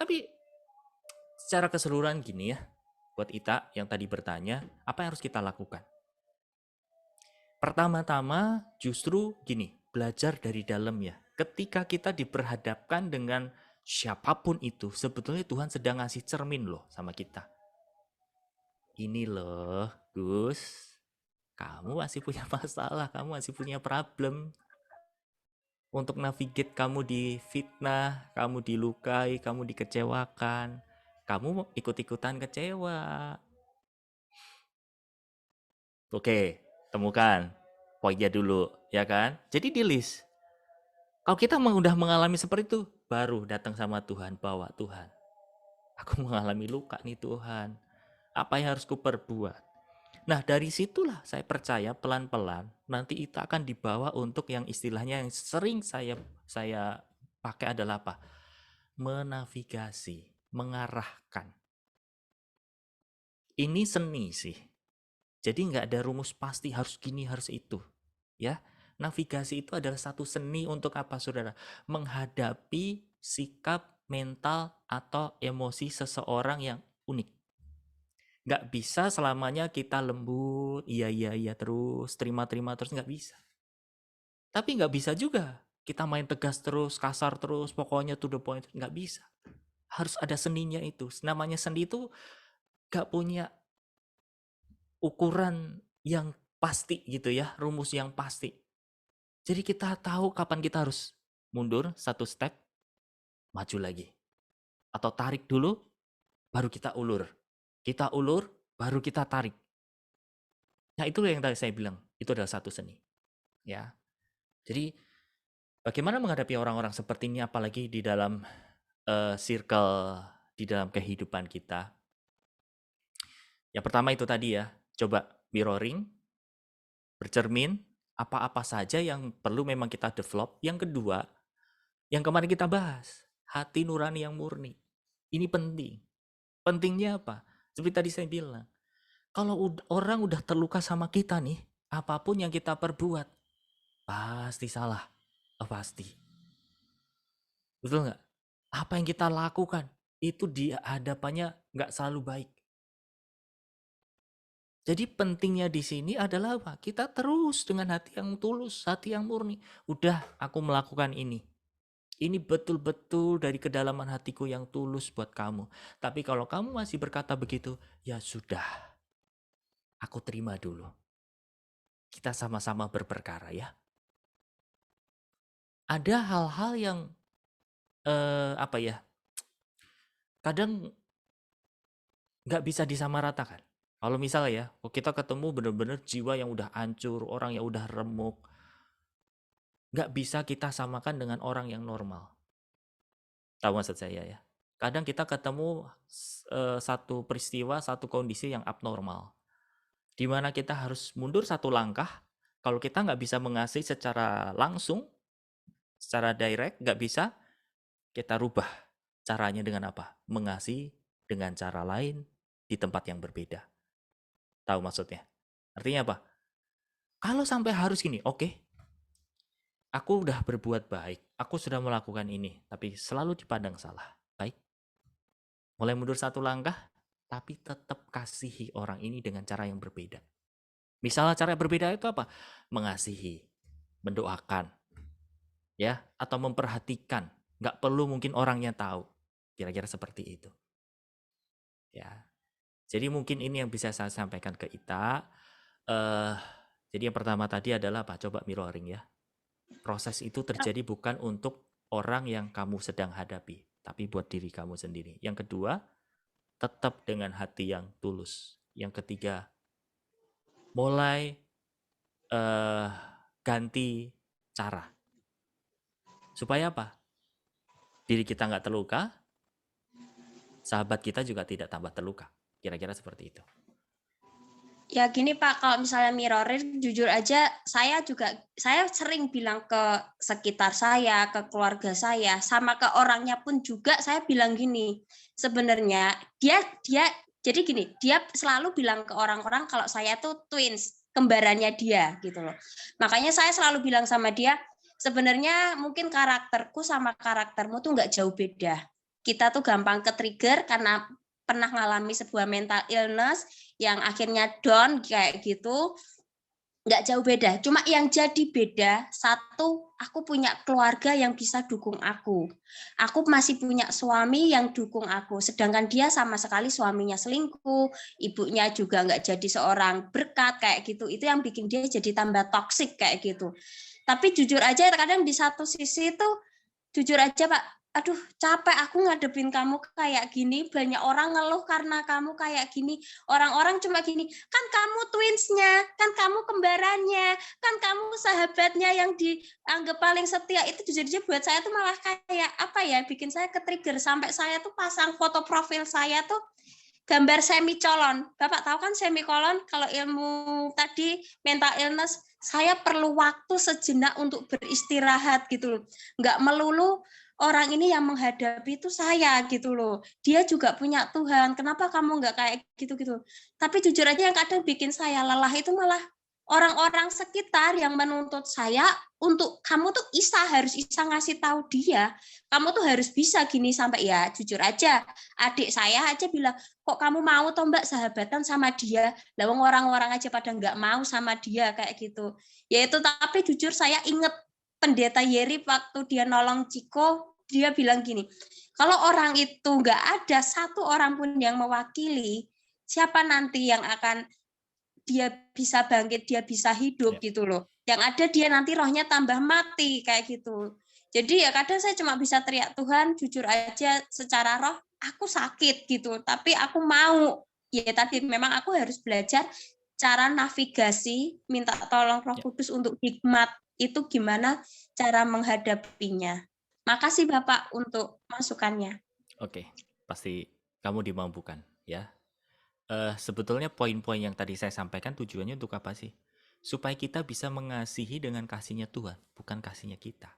tapi secara keseluruhan gini ya, buat Ita yang tadi bertanya, apa yang harus kita lakukan? Pertama-tama justru gini, belajar dari dalam ya. Ketika kita diperhadapkan dengan siapapun itu, sebetulnya Tuhan sedang ngasih cermin loh sama kita. Ini loh, Gus, kamu masih punya masalah, kamu masih punya problem. Untuk navigate kamu difitnah, kamu dilukai, kamu dikecewakan, kamu ikut-ikutan kecewa. Oke, temukan poinnya dulu, ya kan? Jadi di list. Kalau kita udah mengalami seperti itu, baru datang sama Tuhan, bawa Tuhan. Aku mengalami luka nih Tuhan. Apa yang harus kuperbuat? Nah dari situlah saya percaya pelan-pelan nanti kita akan dibawa untuk yang istilahnya yang sering saya pakai adalah apa? Menavigasi, mengarahkan. Ini seni sih. Jadi nggak ada rumus pasti harus gini harus itu, ya. Navigasi itu adalah satu seni untuk apa, saudara? Menghadapi sikap mental atau emosi seseorang yang unik. Nggak bisa selamanya kita lembut, iya terus, terima terus, nggak bisa. Tapi nggak bisa juga kita main tegas terus, kasar terus, pokoknya to the point, nggak bisa. Harus ada seninya itu. Namanya seni itu nggak punya ukuran yang pasti gitu ya, rumus yang pasti. Jadi kita tahu kapan kita harus mundur satu step, maju lagi. Atau tarik dulu, baru kita ulur. Kita ulur, baru kita tarik. Nah itu yang tadi saya bilang, itu adalah satu seni. Ya, jadi bagaimana menghadapi orang-orang seperti ini, apalagi di dalam circle, di dalam kehidupan kita. Yang pertama itu tadi ya, coba mirroring, bercermin, apa-apa saja yang perlu memang kita develop. Yang kedua, yang kemarin kita bahas, hati nurani yang murni. Ini penting. Pentingnya apa? Seperti tadi saya bilang, kalau orang udah terluka sama kita nih, apapun yang kita perbuat, pasti salah. Pasti. Betul nggak? Apa yang kita lakukan, itu di hadapannya nggak selalu baik. Jadi pentingnya di sini adalah apa? Kita terus dengan hati yang tulus, hati yang murni. Udah, aku melakukan ini. Ini betul-betul dari kedalaman hatiku yang tulus buat kamu. Tapi kalau kamu masih berkata begitu, ya sudah, aku terima dulu. Kita sama-sama berperkara ya. Ada hal-hal yang apa ya? Kadang nggak bisa disamaratakan. Kalau misalnya ya, kalau kita ketemu bener-bener jiwa yang udah hancur, orang yang udah remuk, nggak bisa kita samakan dengan orang yang normal. Tahu maksud saya ya? Kadang kita ketemu satu peristiwa, satu kondisi yang abnormal. Di mana kita harus mundur satu langkah. Kalau kita nggak bisa mengasihi secara langsung, secara direct, nggak bisa, kita rubah caranya dengan apa? Mengasihi dengan cara lain di tempat yang berbeda. Tahu maksudnya? Artinya apa? Kalau sampai harus gini, oke, aku udah berbuat baik, aku sudah melakukan ini, tapi selalu dipandang salah. Baik, mulai mundur satu langkah, tapi tetap kasihi orang ini dengan cara yang berbeda. Misalnya cara yang berbeda itu apa? Mengasihi, mendoakan, ya, atau memperhatikan. Nggak perlu mungkin orangnya tahu. Kira-kira seperti itu. Ya. Jadi mungkin ini yang bisa saya sampaikan ke Ita. Jadi yang pertama tadi adalah apa? Coba mirroring ya. Proses itu terjadi bukan untuk orang yang kamu sedang hadapi, tapi buat diri kamu sendiri. Yang kedua, tetap dengan hati yang tulus. Yang ketiga, mulai ganti cara. Supaya apa? Diri kita nggak terluka, sahabat kita juga tidak tambah terluka. Kira-kira seperti itu. Ya gini Pak, kalau misalnya mirroring, jujur aja saya sering bilang ke sekitar saya, ke keluarga saya, sama ke orangnya pun juga saya bilang gini. Sebenarnya dia jadi gini, dia selalu bilang ke orang-orang kalau saya tuh twins, kembarannya dia gitu loh. Makanya saya selalu bilang sama dia, sebenarnya mungkin karakterku sama karaktermu tuh nggak jauh beda. Kita tuh gampang ke-trigger karena pernah ngalami sebuah mental illness yang akhirnya down kayak gitu, nggak jauh beda. Cuma yang jadi beda, satu, aku punya keluarga yang bisa dukung aku. Aku masih punya suami yang dukung aku, sedangkan dia sama sekali suaminya selingkuh, ibunya juga nggak jadi seorang berkat kayak gitu. Itu yang bikin dia jadi tambah toksik kayak gitu. Tapi jujur aja kadang di satu sisi itu, jujur aja Pak, aduh capek aku ngadepin kamu kayak gini, banyak orang ngeluh karena kamu kayak gini, orang-orang cuma gini, kan kamu twinsnya, kan kamu kembarannya, kan kamu sahabatnya yang dianggap paling setia. Itu jujur-jujur buat saya tuh malah kayak apa ya, bikin saya ke-trigger sampai saya tuh pasang foto profil saya tuh gambar semikolon. Bapak tahu kan semikolon, kalau ilmu tadi mental illness, saya perlu waktu sejenak untuk beristirahat gitu loh. Nggak melulu orang ini yang menghadapi itu saya gitu loh. Dia juga punya Tuhan. Kenapa kamu nggak kayak gitu-gitu? Tapi jujur aja yang kadang bikin saya lelah itu malah orang-orang sekitar yang menuntut saya untuk kamu tuh harus bisa ngasih tahu dia. Kamu tuh harus bisa gini sampai ya jujur aja. Adik saya aja bilang, kok kamu mau toh Mbak sahabatan sama dia? Lawang orang-orang aja pada nggak mau sama dia kayak gitu. Ya itu tapi jujur saya inget Pendeta Yeri waktu dia nolong Ciko, dia bilang gini, kalau orang itu nggak ada satu orang pun yang mewakili, siapa nanti yang akan dia bisa bangkit, dia bisa hidup gitu loh. Yang ada dia nanti rohnya tambah mati kayak gitu. Jadi ya kadang saya cuma bisa teriak Tuhan, jujur aja secara roh aku sakit gitu, tapi aku mau. Ya tadi memang aku harus belajar cara navigasi, minta tolong Roh Kudus untuk hikmat itu gimana cara menghadapinya. Makasih Bapak untuk masukannya. Oke, pasti kamu dimampukan ya. Sebetulnya poin-poin yang tadi saya sampaikan tujuannya untuk apa sih? Supaya kita bisa mengasihi dengan kasihnya Tuhan, bukan kasihnya kita.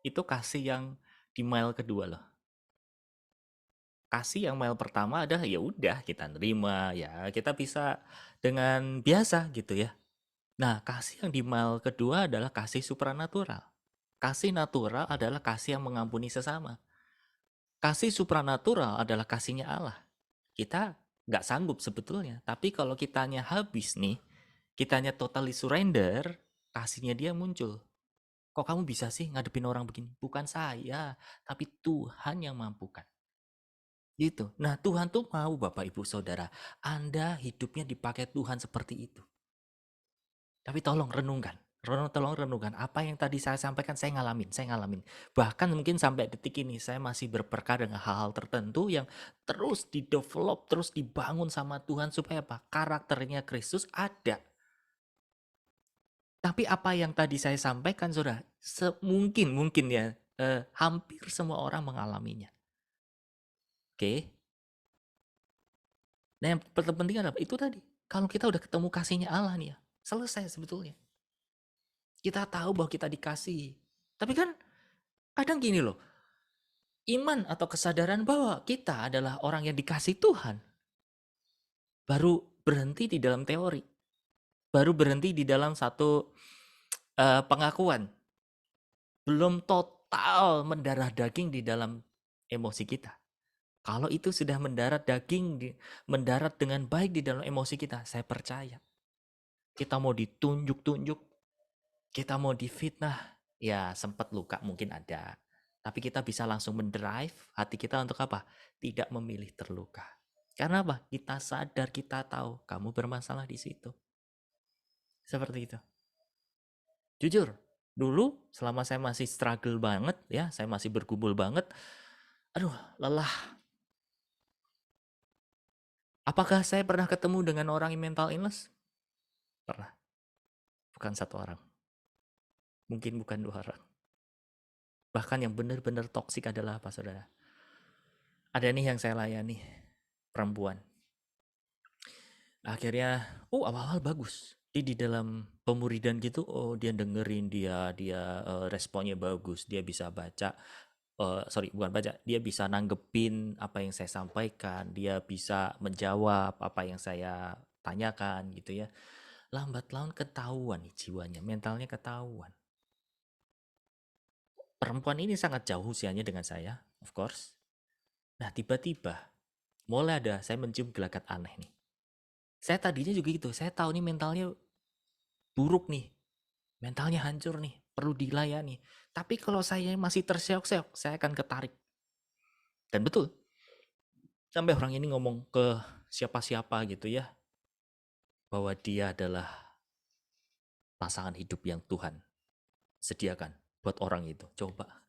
Itu kasih yang di mile kedua loh. Kasih yang mile pertama adalah ya udah kita nerima ya, kita bisa dengan biasa gitu ya. Nah, kasih yang di mile kedua adalah kasih supranatural. Kasih natural adalah kasih yang mengampuni sesama. Kasih supranatural adalah kasihnya Allah. Kita nggak sanggup sebetulnya. Tapi kalau kitanya habis nih, kitanya totally surrender, kasihnya dia muncul. Kok kamu bisa sih ngadepin orang begini? Bukan saya, tapi Tuhan yang mampukan. Gitu. Nah, Tuhan tuh mau Bapak Ibu Saudara, Anda hidupnya dipakai Tuhan seperti itu. Tapi tolong renungkan. Tolong renungkan. Apa yang tadi saya sampaikan, saya ngalamin. Bahkan mungkin sampai detik ini, saya masih berperkara dengan hal-hal tertentu yang terus di-develop, terus dibangun sama Tuhan. Supaya apa? Karakternya Kristus ada. Tapi apa yang tadi saya sampaikan, saudara, mungkin ya, hampir semua orang mengalaminya. Oke? Nah, yang terpenting apa? Itu tadi. Kalau kita udah ketemu kasihnya Allah nih ya, selesai sebetulnya. Kita tahu bahwa kita dikasihi. Tapi kan kadang gini loh, iman atau kesadaran bahwa kita adalah orang yang dikasihi Tuhan baru berhenti di dalam teori. Baru berhenti di dalam satu pengakuan. Belum total mendarah daging di dalam emosi kita. Kalau itu sudah mendarat mendarat dengan baik di dalam emosi kita, saya percaya. Kita mau ditunjuk-tunjuk, kita mau difitnah, ya sempat luka mungkin ada. Tapi kita bisa langsung mendrive hati kita untuk apa? Tidak memilih terluka. Karena apa? Kita sadar, kita tahu kamu bermasalah di situ. Seperti itu. Jujur, dulu selama saya masih struggle banget, ya, saya masih bergumul banget. Aduh, lelah. Apakah saya pernah ketemu dengan orang yang mental illness? Pernah. Bukan satu orang. Mungkin bukan 2 orang. Bahkan yang benar-benar toksik adalah apa, saudara? Ada nih yang saya layani, perempuan. Akhirnya, awal-awal bagus. Di dalam pemuridan gitu, dia dengerin, dia responnya bagus, dia bisa baca, bukan baca, dia bisa nanggepin apa yang saya sampaikan, dia bisa menjawab apa yang saya tanyakan gitu ya. Lambat laun ketahuan nih jiwanya, mentalnya ketahuan. Perempuan ini sangat jauh usianya dengan saya, of course. Nah, tiba-tiba mulai ada saya mencium gelagat aneh nih. Saya tadinya juga gitu, saya tahu nih mentalnya buruk nih. Mentalnya hancur nih, perlu dilayani. Tapi kalau saya masih terseok-seok, saya akan ketarik. Dan betul, sampai orang ini ngomong ke siapa-siapa gitu ya, bahwa dia adalah pasangan hidup yang Tuhan sediakan buat orang itu. Coba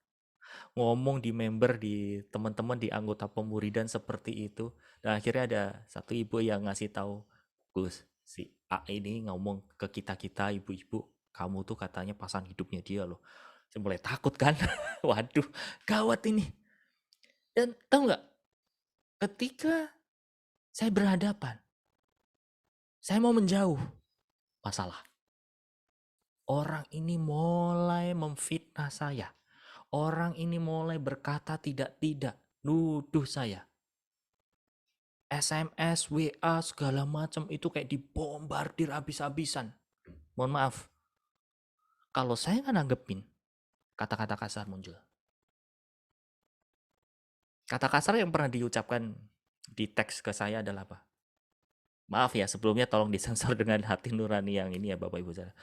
ngomong di member, di teman-teman, di anggota pemuridan seperti itu. Dan akhirnya ada satu ibu yang ngasih tahu, Gus, si A ini ngomong ke kita-kita ibu-ibu, kamu tuh katanya pasangan hidupnya dia loh. Saya mulai takut kan. Waduh, gawat ini. Dan tahu nggak, ketika saya berhadapan, saya mau menjauh masalah. Orang ini mulai memfitnah saya. Orang ini mulai berkata tidak-tidak, nuduh saya. SMS, WA, segala macam itu kayak dibombardir habis-habisan. Mohon maaf. Kalau saya nggak nanggepin, kata-kata kasar muncul. Kata kasar yang pernah diucapkan di teks ke saya adalah apa? Maaf ya, sebelumnya tolong disensor dengan hati nurani yang ini ya Bapak Ibu saudara.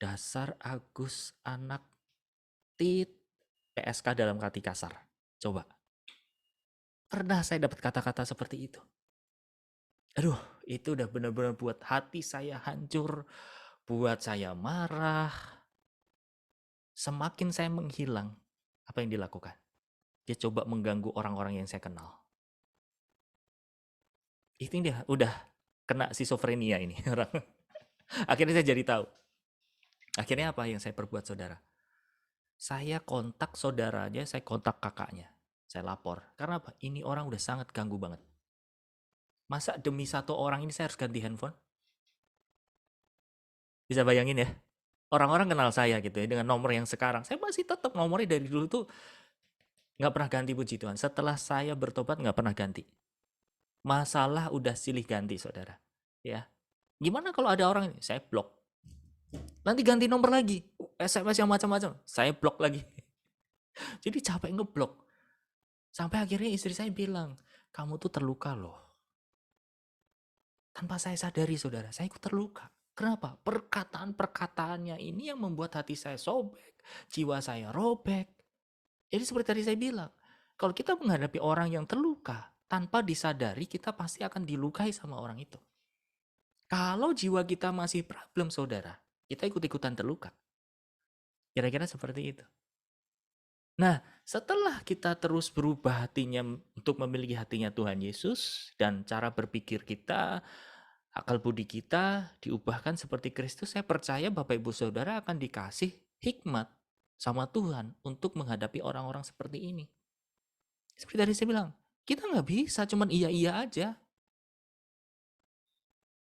Dasar Agus anak tit PSK dalam hati kasar. Coba. Pernah saya dapat kata-kata seperti itu. Aduh, itu udah benar-benar buat hati saya hancur, buat saya marah. Semakin saya menghilang, apa yang dilakukan? Dia coba mengganggu orang-orang yang saya kenal. Itu dia, udah kena schizophrenia ini orang. Akhirnya saya jadi tahu. Akhirnya apa yang saya perbuat, saudara? Saya kontak saudaranya, saya kontak kakaknya. Saya lapor. Karena apa? Ini orang udah sangat ganggu banget. Masa demi satu orang ini saya harus ganti handphone? Bisa bayangin ya? Orang-orang kenal saya gitu ya, dengan nomor yang sekarang. Saya masih tetap nomornya dari dulu tuh nggak pernah ganti, puji Tuhan. Setelah saya bertobat nggak pernah ganti. Masalah udah silih ganti, saudara. Ya, gimana kalau ada orang ini? Saya blok. Nanti ganti nomor lagi. SMS yang macam-macam. Saya blok lagi. Jadi capek ngeblok. Sampai akhirnya istri saya bilang, kamu tuh terluka loh. Tanpa saya sadari saudara, saya ikut terluka. Kenapa? Perkataan-perkataannya ini yang membuat hati saya sobek, jiwa saya robek. Jadi seperti tadi saya bilang, kalau kita menghadapi orang yang terluka, tanpa disadari kita pasti akan dilukai sama orang itu. Kalau jiwa kita masih problem saudara, kita ikut-ikutan terluka. Kira-kira seperti itu. Nah, setelah kita terus berubah hatinya untuk memiliki hatinya Tuhan Yesus dan cara berpikir kita, akal budi kita diubahkan seperti Kristus, saya percaya Bapak Ibu Saudara akan dikasih hikmat sama Tuhan untuk menghadapi orang-orang seperti ini. Seperti tadi saya bilang, kita nggak bisa cuman iya-iya aja.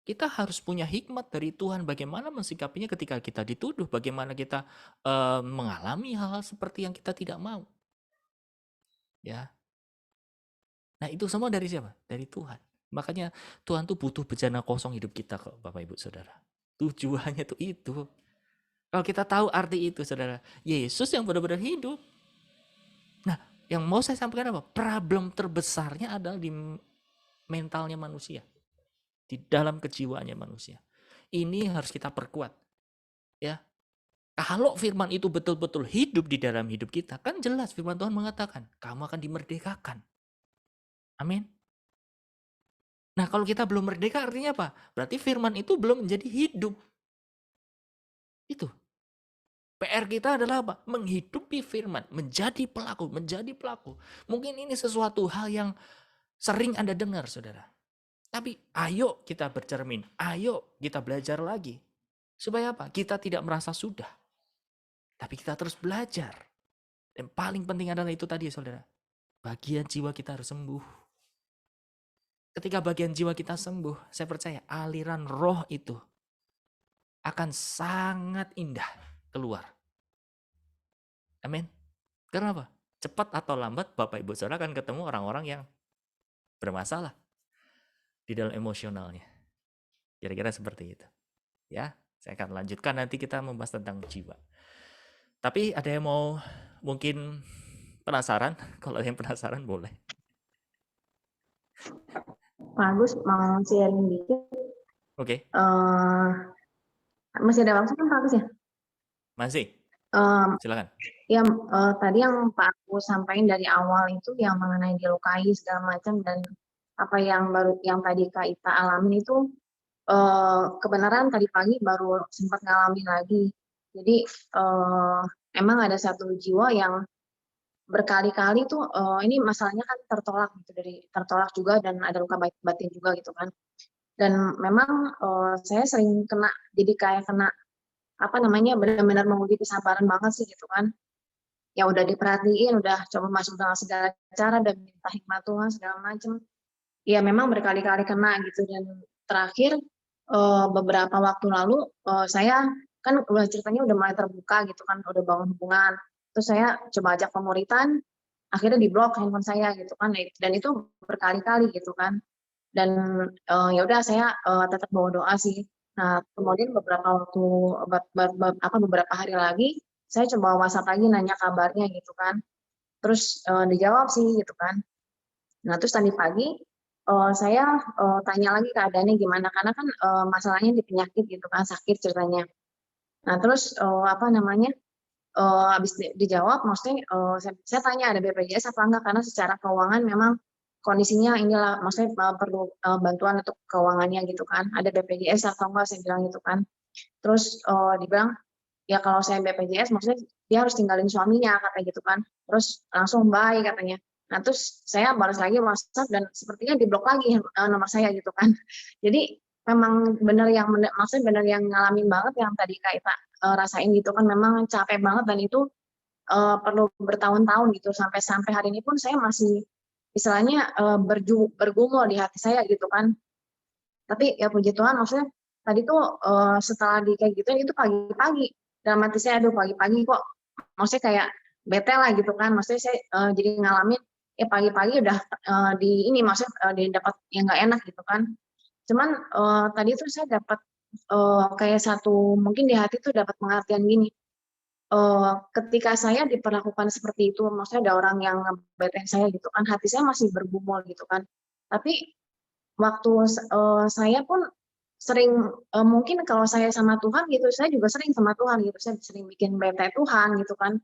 Kita harus punya hikmat dari Tuhan bagaimana mensikapinya ketika kita dituduh, bagaimana kita mengalami hal-hal seperti yang kita tidak mau. Ya. Nah, itu semua dari siapa? Dari Tuhan. Makanya Tuhan tuh butuh bejana kosong hidup kita kok, Bapak Ibu Saudara. Tujuannya tuh itu. Kalau kita tahu arti itu, Saudara, Yesus yang benar-benar hidup. Nah, yang mau saya sampaikan apa? Problem terbesarnya adalah di mentalnya manusia. Di dalam kejiwaannya manusia. Ini harus kita perkuat. Ya. Kalau firman itu betul-betul hidup di dalam hidup kita, kan jelas firman Tuhan mengatakan, kamu akan dimerdekakan. Amin. Nah, kalau kita belum merdeka artinya apa? Berarti firman itu belum menjadi hidup. Itu. PR kita adalah apa? Menghidupi firman, menjadi pelaku, menjadi pelaku. Mungkin ini sesuatu hal yang sering Anda dengar, Saudara. Tapi ayo kita bercermin, ayo kita belajar lagi. Supaya apa? Kita tidak merasa sudah. Tapi kita terus belajar. Dan paling penting adalah itu tadi, Saudara. Bagian jiwa kita harus sembuh. Ketika bagian jiwa kita sembuh, saya percaya aliran roh itu akan sangat indah keluar. Amin. Karena apa? Cepat atau lambat Bapak Ibu Saudara akan ketemu orang-orang yang bermasalah di dalam emosionalnya. Kira-kira seperti itu. Ya, saya akan lanjutkan nanti kita membahas tentang jiwa. Tapi ada yang mau mungkin penasaran? Kalau yang penasaran boleh. Pak Agus mau sharing dikit. Oke. Masih ada waktu kan Pak Agus ya? Masih. Silakan. Ya, tadi yang Pak Agus sampaikan dari awal itu yang mengenai dilukai segala macam dan apa yang tadi Kak Ita alamin itu kebenaran tadi pagi baru sempat ngalamin lagi. Jadi emang ada satu jiwa yang berkali-kali tuh ini masalahnya kan tertolak gitu, tertolak juga dan ada luka batin juga gitu kan. Dan memang saya sering jadi kayak kena apa namanya benar-benar menguji kesabaran banget sih gitu kan. Ya udah diperhatiin, udah coba masuk dengan segala cara dan minta hikmat Tuhan segala macam. Ya memang berkali-kali kena gitu dan terakhir beberapa waktu lalu saya kan ceritanya udah mulai terbuka gitu kan, udah bangun hubungan. Terus saya coba ajak pemuritan, akhirnya diblok handphone saya gitu kan, dan itu berkali-kali gitu kan. Dan ya udah saya tetap bawa doa sih. Nah kemudian beberapa hari lagi saya coba WhatsApp lagi nanya kabarnya gitu kan. Terus dijawab sih gitu kan. Nah terus tadi pagi saya tanya lagi keadaannya gimana karena kan masalahnya di penyakit gitu kan, sakit ceritanya. Nah terus habis dijawab, maksudnya saya tanya ada BPJS apa enggak karena secara keuangan memang kondisinya inilah, maksudnya perlu bantuan untuk keuangannya gitu kan. Ada BPJS atau enggak saya bilang gitu kan. Terus dibilang ya kalau saya BPJS maksudnya dia harus tinggalin suaminya katanya gitu kan. Terus langsung bye katanya. Nah terus saya balas lagi WhatsApp dan sepertinya diblok lagi nomor saya gitu kan. Jadi memang maksudnya benar yang ngalamin banget yang tadi Kak Ita rasain gitu kan, memang capek banget dan itu perlu bertahun-tahun gitu sampai hari ini pun saya masih istilahnya bergumul di hati saya gitu kan. Tapi ya puji Tuhan maksudnya tadi tuh setelah kayak gitu itu pagi-pagi dalam hati saya aduh pagi-pagi kok maksudnya kayak bete lah gitu kan, maksudnya saya jadi ngalamin pagi-pagi udah maksudnya dapat yang nggak enak gitu kan. Cuman tadi tuh saya dapat kayak mungkin di hati tuh dapat pengertian gini, ketika saya diperlakukan seperti itu, maksudnya ada orang yang nge-BT saya gitu kan, hati saya masih bergumul gitu kan. Tapi waktu saya pun sering mungkin kalau saya sama Tuhan gitu, saya juga sering sama Tuhan gitu, saya sering bikin bete Tuhan gitu kan,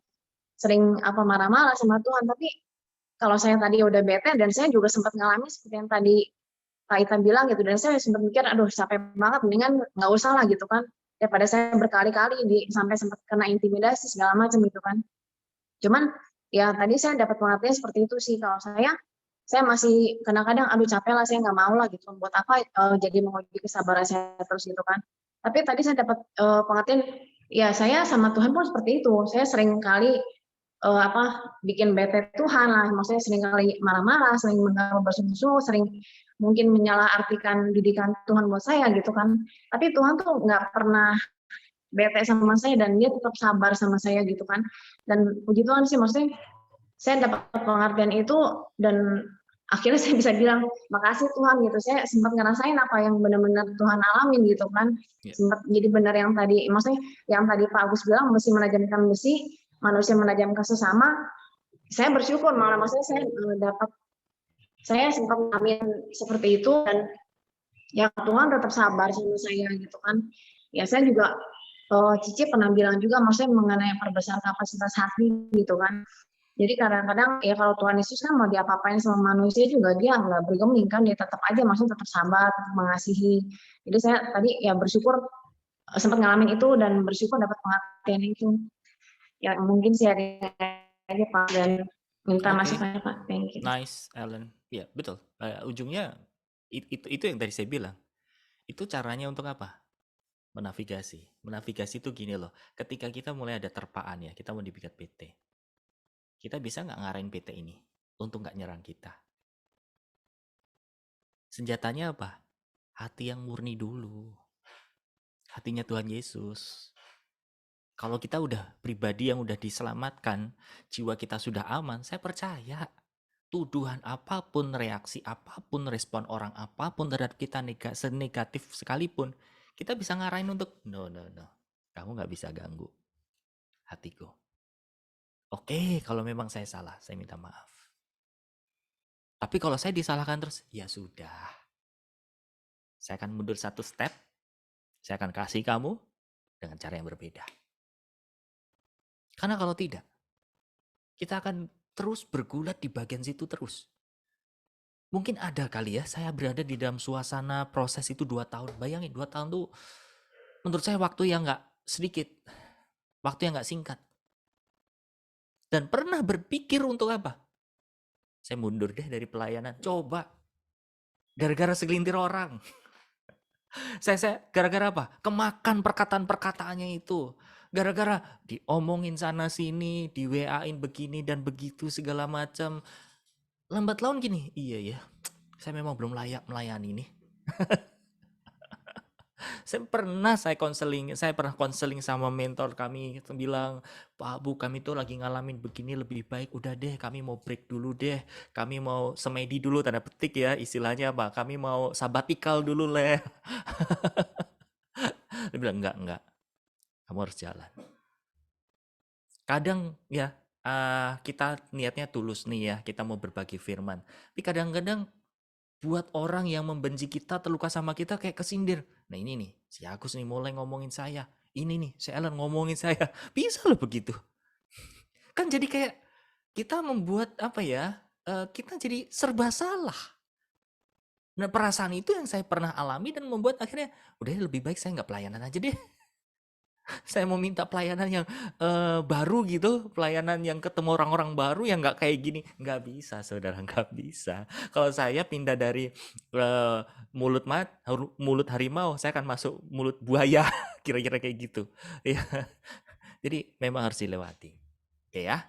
sering marah-marah sama Tuhan. Tapi kalau saya tadi udah bete dan saya juga sempat ngalamin seperti yang tadi Kak Ita bilang gitu, dan saya sempat mikir, aduh capek banget, mendingan nggak usah lah gitu kan, daripada saya berkali-kali sampai sempat kena intimidasi segala macam gitu kan. Cuman ya tadi saya dapat pengertian seperti itu sih, kalau saya masih kadang-kadang aduh capek lah, saya nggak mau lah gitu, buat apa jadi menguji kesabaran saya terus gitu kan. Tapi tadi saya dapat pengertian, ya saya sama Tuhan pun seperti itu, saya sering kali bikin bete Tuhan lah, maksudnya sering kali marah-marah, sering bersungguh-sungguh, sering mungkin menyalahartikan didikan Tuhan buat saya gitu kan. Tapi Tuhan tuh nggak pernah bete sama saya dan dia tetap sabar sama saya gitu kan. Dan puji Tuhan sih, maksudnya saya dapat pengertian itu dan akhirnya saya bisa bilang makasih Tuhan gitu. Saya sempat ngerasain apa yang benar-benar Tuhan alamin gitu kan. Sempat jadi benar yang tadi, maksudnya yang tadi Pak Agus bilang besi menajamkan besi, manusia menajamkan sesama. Saya bersyukur malah, maksudnya saya sempat ngalamin seperti itu dan ya Tuhan tetap sabar sama saya gitu kan. Ya saya juga Cici pernah bilang juga, maksudnya mengenai perbesar kapasitas hati gitu kan. Jadi kadang-kadang ya kalau Tuhan Yesus kan mau diapa-apain sama manusia juga dia nggak bergeming kan, dia tetap aja maksudnya tetap sabar, tetap mengasihi. Jadi saya tadi ya bersyukur sempat ngalamin itu dan bersyukur dapat pengertian itu. Ya mungkin sharing aja Pak dan minta masukannya Pak. Thank you. Nice, Ellen. Ya betul. Ujungnya itu yang tadi saya bilang. Itu caranya untuk apa? Menavigasi. Menavigasi itu gini loh. Ketika kita mulai ada terpaan ya, kita mau dibikin PT. Kita bisa nggak ngarahin PT ini untuk nggak nyerang kita? Senjatanya apa? Hati yang murni dulu. Hatinya Tuhan Yesus. Kalau kita udah pribadi yang udah diselamatkan, jiwa kita sudah aman, saya percaya tuduhan apapun, reaksi apapun, respon orang apapun terhadap kita senegatif sekalipun, kita bisa ngarahin untuk no, kamu nggak bisa ganggu hatiku. Oke, kalau memang saya salah, saya minta maaf. Tapi kalau saya disalahkan terus, ya sudah. Saya akan mundur satu step, saya akan kasih kamu dengan cara yang berbeda. Karena kalau tidak, kita akan terus bergulat di bagian situ terus. Mungkin ada kali ya, saya berada di dalam suasana proses itu 2 tahun. Bayangin 2 tahun tuh menurut saya waktu yang nggak sedikit. Waktu yang nggak singkat. Dan pernah berpikir untuk apa? Saya mundur deh dari pelayanan. Coba. Gara-gara segelintir orang. Saya gara-gara apa? Kemakan perkataan-perkataannya itu. Gara-gara diomongin sana sini, di WA-in begini dan begitu segala macam. Lambat laun gini, iya ya, saya memang belum layak melayani nih. Saya pernah konseling sama mentor kami, bilang, Pak Bu, kami tuh lagi ngalamin begini, lebih baik udah deh, kami mau break dulu deh, kami mau semedi dulu, tanda petik ya istilahnya apa, kami mau sabatikal dulu leh. Dia bilang enggak, kamu harus jalan. Kadang ya kita niatnya tulus nih ya, kita mau berbagi firman, tapi kadang-kadang buat orang yang membenci kita, terluka sama kita kayak kesindir. Nah ini nih, si Agus nih mulai ngomongin saya. Ini nih, si Ellen ngomongin saya. Bisa loh begitu. Kan jadi kayak kita membuat apa ya, kita jadi serba salah. Nah perasaan itu yang saya pernah alami dan membuat akhirnya, udah lebih baik saya nggak pelayanan aja deh. Saya mau minta pelayanan yang baru gitu, pelayanan yang ketemu orang-orang baru yang nggak kayak gini. Nggak bisa, saudara, nggak bisa. Kalau saya pindah dari mulut harimau, saya akan masuk mulut buaya, kira-kira kayak gitu. Ya. Jadi memang harus dilewati. Oke ya.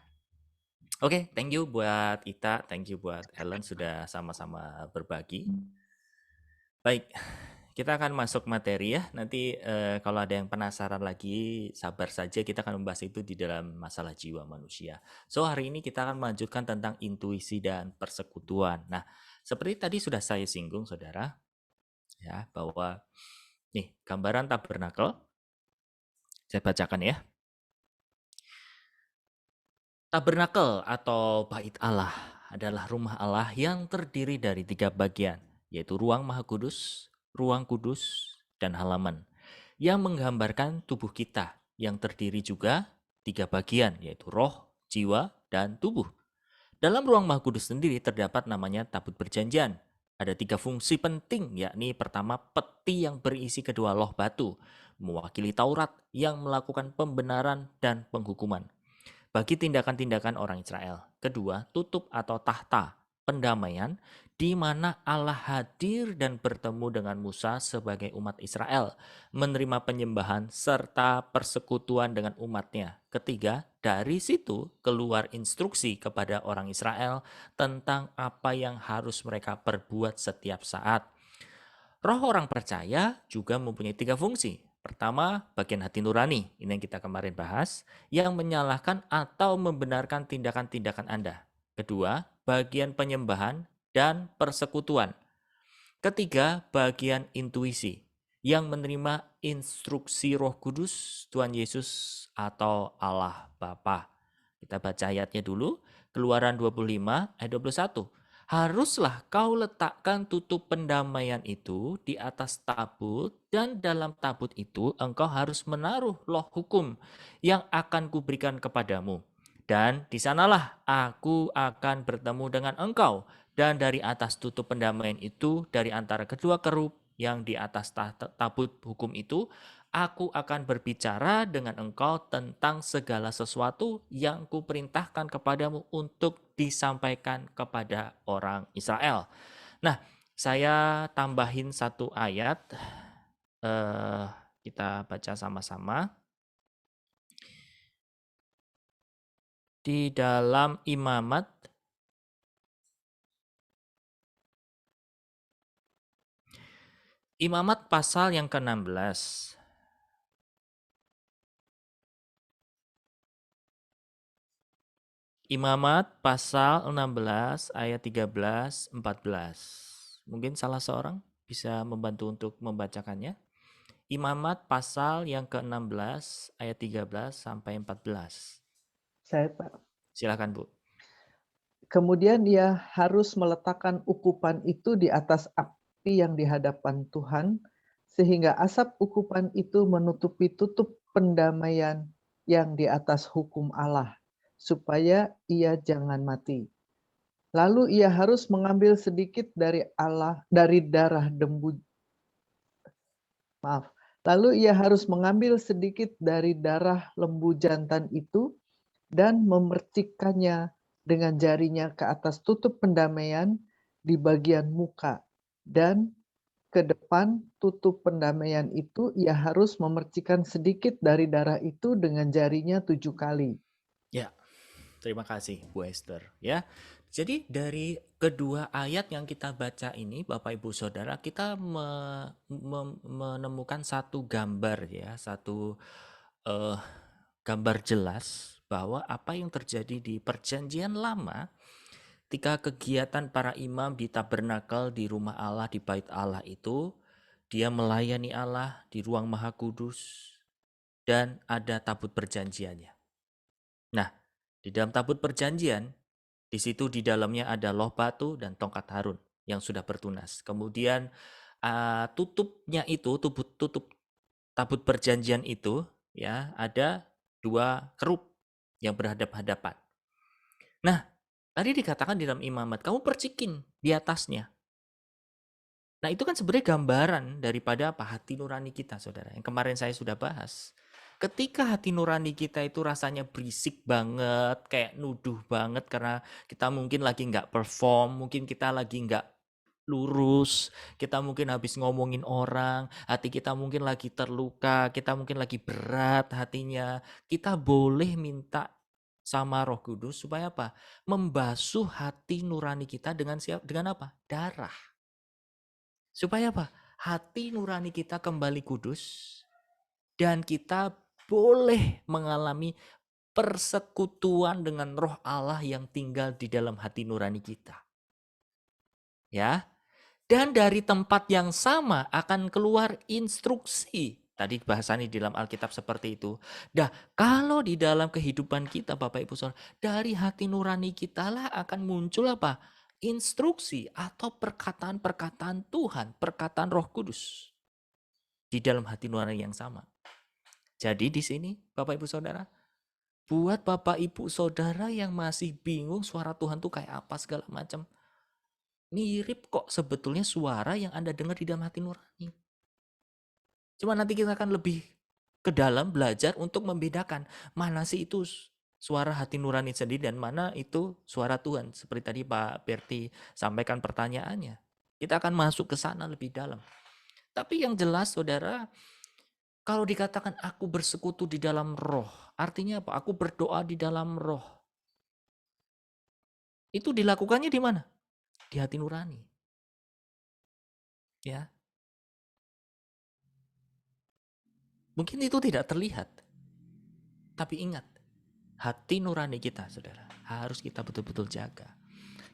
Oke, thank you buat Ita, thank you buat Ellen sudah sama-sama berbagi. Baik. Kita akan masuk materi ya. Nanti kalau ada yang penasaran lagi, sabar saja, kita akan membahas itu di dalam masalah jiwa manusia. So hari ini kita akan melanjutkan tentang intuisi dan persekutuan. Nah, seperti tadi sudah saya singgung, saudara, ya, bahwa nih gambaran tabernakel. Saya bacakan ya. Tabernakel atau bait Allah adalah rumah Allah yang terdiri dari 3 bagian, yaitu ruang Maha Kudus, ruang kudus, dan halaman, yang menggambarkan tubuh kita yang terdiri juga 3 bagian, yaitu roh, jiwa, dan tubuh. Dalam ruang Maha Kudus sendiri terdapat namanya tabut perjanjian. Ada 3 fungsi penting, yakni pertama peti yang berisi kedua loh batu, mewakili Taurat yang melakukan pembenaran dan penghukuman bagi tindakan-tindakan orang Israel. Kedua, tutup atau tahta pendamaian di mana Allah hadir dan bertemu dengan Musa sebagai umat Israel, menerima penyembahan serta persekutuan dengan umatnya. Ketiga, dari situ keluar instruksi kepada orang Israel tentang apa yang harus mereka perbuat setiap saat. Roh orang percaya juga mempunyai 3 fungsi. Pertama, bagian hati nurani, ini yang kita kemarin bahas, yang menyalahkan atau membenarkan tindakan-tindakan Anda. Kedua, bagian penyembahan dan persekutuan. Ketiga, bagian intuisi, yang menerima instruksi Roh Kudus, Tuhan Yesus, atau Allah Bapa. Kita baca ayatnya dulu, Keluaran 25 ayat 21. Haruslah kau letakkan tutup pendamaian itu di atas tabut, dan dalam tabut itu engkau harus menaruh loh hukum yang akan kuberikan kepadamu. Dan di sanalah aku akan bertemu dengan engkau, dan dari atas tutup pendamaian itu, dari antara kedua kerup yang di atas tabut hukum itu, aku akan berbicara dengan engkau tentang segala sesuatu yang kuperintahkan kepadamu untuk disampaikan kepada orang Israel. Nah, saya tambahin 1 ayat, kita baca sama-sama. Di dalam Imamat pasal yang ke-16. Imamat pasal 16 ayat 13, 14. Mungkin salah seorang bisa membantu untuk membacakannya. Imamat pasal yang ke-16 ayat 13 sampai 14. Saya, Pak. Silakan, Bu. Kemudian ia harus meletakkan ukupan itu di atas api yang di hadapan Tuhan, sehingga asap ukupan itu menutupi tutup pendamaian yang di atas hukum Allah, supaya ia jangan mati. Lalu ia harus mengambil sedikit dari darah lembu jantan itu dan memercikkannya dengan jarinya ke atas tutup pendamaian di bagian muka, dan ke depan tutup pendamaian itu ia harus memercikkan sedikit dari darah itu dengan jarinya 7 kali. Ya, terima kasih Bu Esther. Ya, jadi dari kedua ayat yang kita baca ini, Bapak Ibu Saudara, kita menemukan satu gambar, ya, satu gambar jelas bahwa apa yang terjadi di Perjanjian Lama ketika kegiatan para imam di tabernakel, di rumah Allah, di bait Allah itu, dia melayani Allah di ruang Maha Kudus dan ada tabut perjanjiannya. Nah, di dalam tabut perjanjian, di situ di dalamnya ada loh batu dan tongkat Harun yang sudah bertunas. Kemudian tutupnya itu, tutup tabut perjanjian itu, ya, ada 2 kerup yang berhadap-hadapan. Nah, tadi dikatakan di dalam imamat, kamu percikin di atasnya. Nah, itu kan sebenarnya gambaran daripada apa? Hati nurani kita, saudara. Yang kemarin saya sudah bahas. Ketika hati nurani kita itu rasanya berisik banget, kayak nuduh banget karena kita mungkin lagi nggak perform, mungkin kita lagi nggak lurus, kita mungkin habis ngomongin orang, hati kita mungkin lagi terluka, kita mungkin lagi berat hatinya. Kita boleh minta sama Roh Kudus supaya apa? Membasuh hati nurani kita dengan apa? Darah. Supaya apa? Hati nurani kita kembali kudus dan kita boleh mengalami persekutuan dengan Roh Allah yang tinggal di dalam hati nurani kita. Ya. Dan dari tempat yang sama akan keluar instruksi. Tadi bahasannya di dalam Alkitab seperti itu. Nah, kalau di dalam kehidupan kita Bapak Ibu Saudara, dari hati nurani kita lah akan muncul apa? instruksi atau perkataan-perkataan Tuhan, perkataan Roh Kudus di dalam hati nurani yang sama. Jadi di sini Bapak Ibu Saudara, buat Bapak Ibu Saudara yang masih bingung suara Tuhan tuh kayak apa segala macam, mirip kok sebetulnya suara yang Anda dengar di dalam hati nurani. Cuma nanti kita akan lebih ke dalam belajar untuk membedakan mana sih itu suara hati nurani sendiri dan mana itu suara Tuhan. Seperti tadi Pak Berti sampaikan pertanyaannya. Kita akan masuk ke sana lebih dalam. Tapi yang jelas Saudara, kalau dikatakan aku bersekutu di dalam roh, artinya apa? Aku berdoa di dalam roh. Itu dilakukannya di mana? Di hati nurani. Ya. Mungkin itu tidak terlihat. Tapi ingat, hati nurani kita, Saudara, harus kita betul-betul jaga.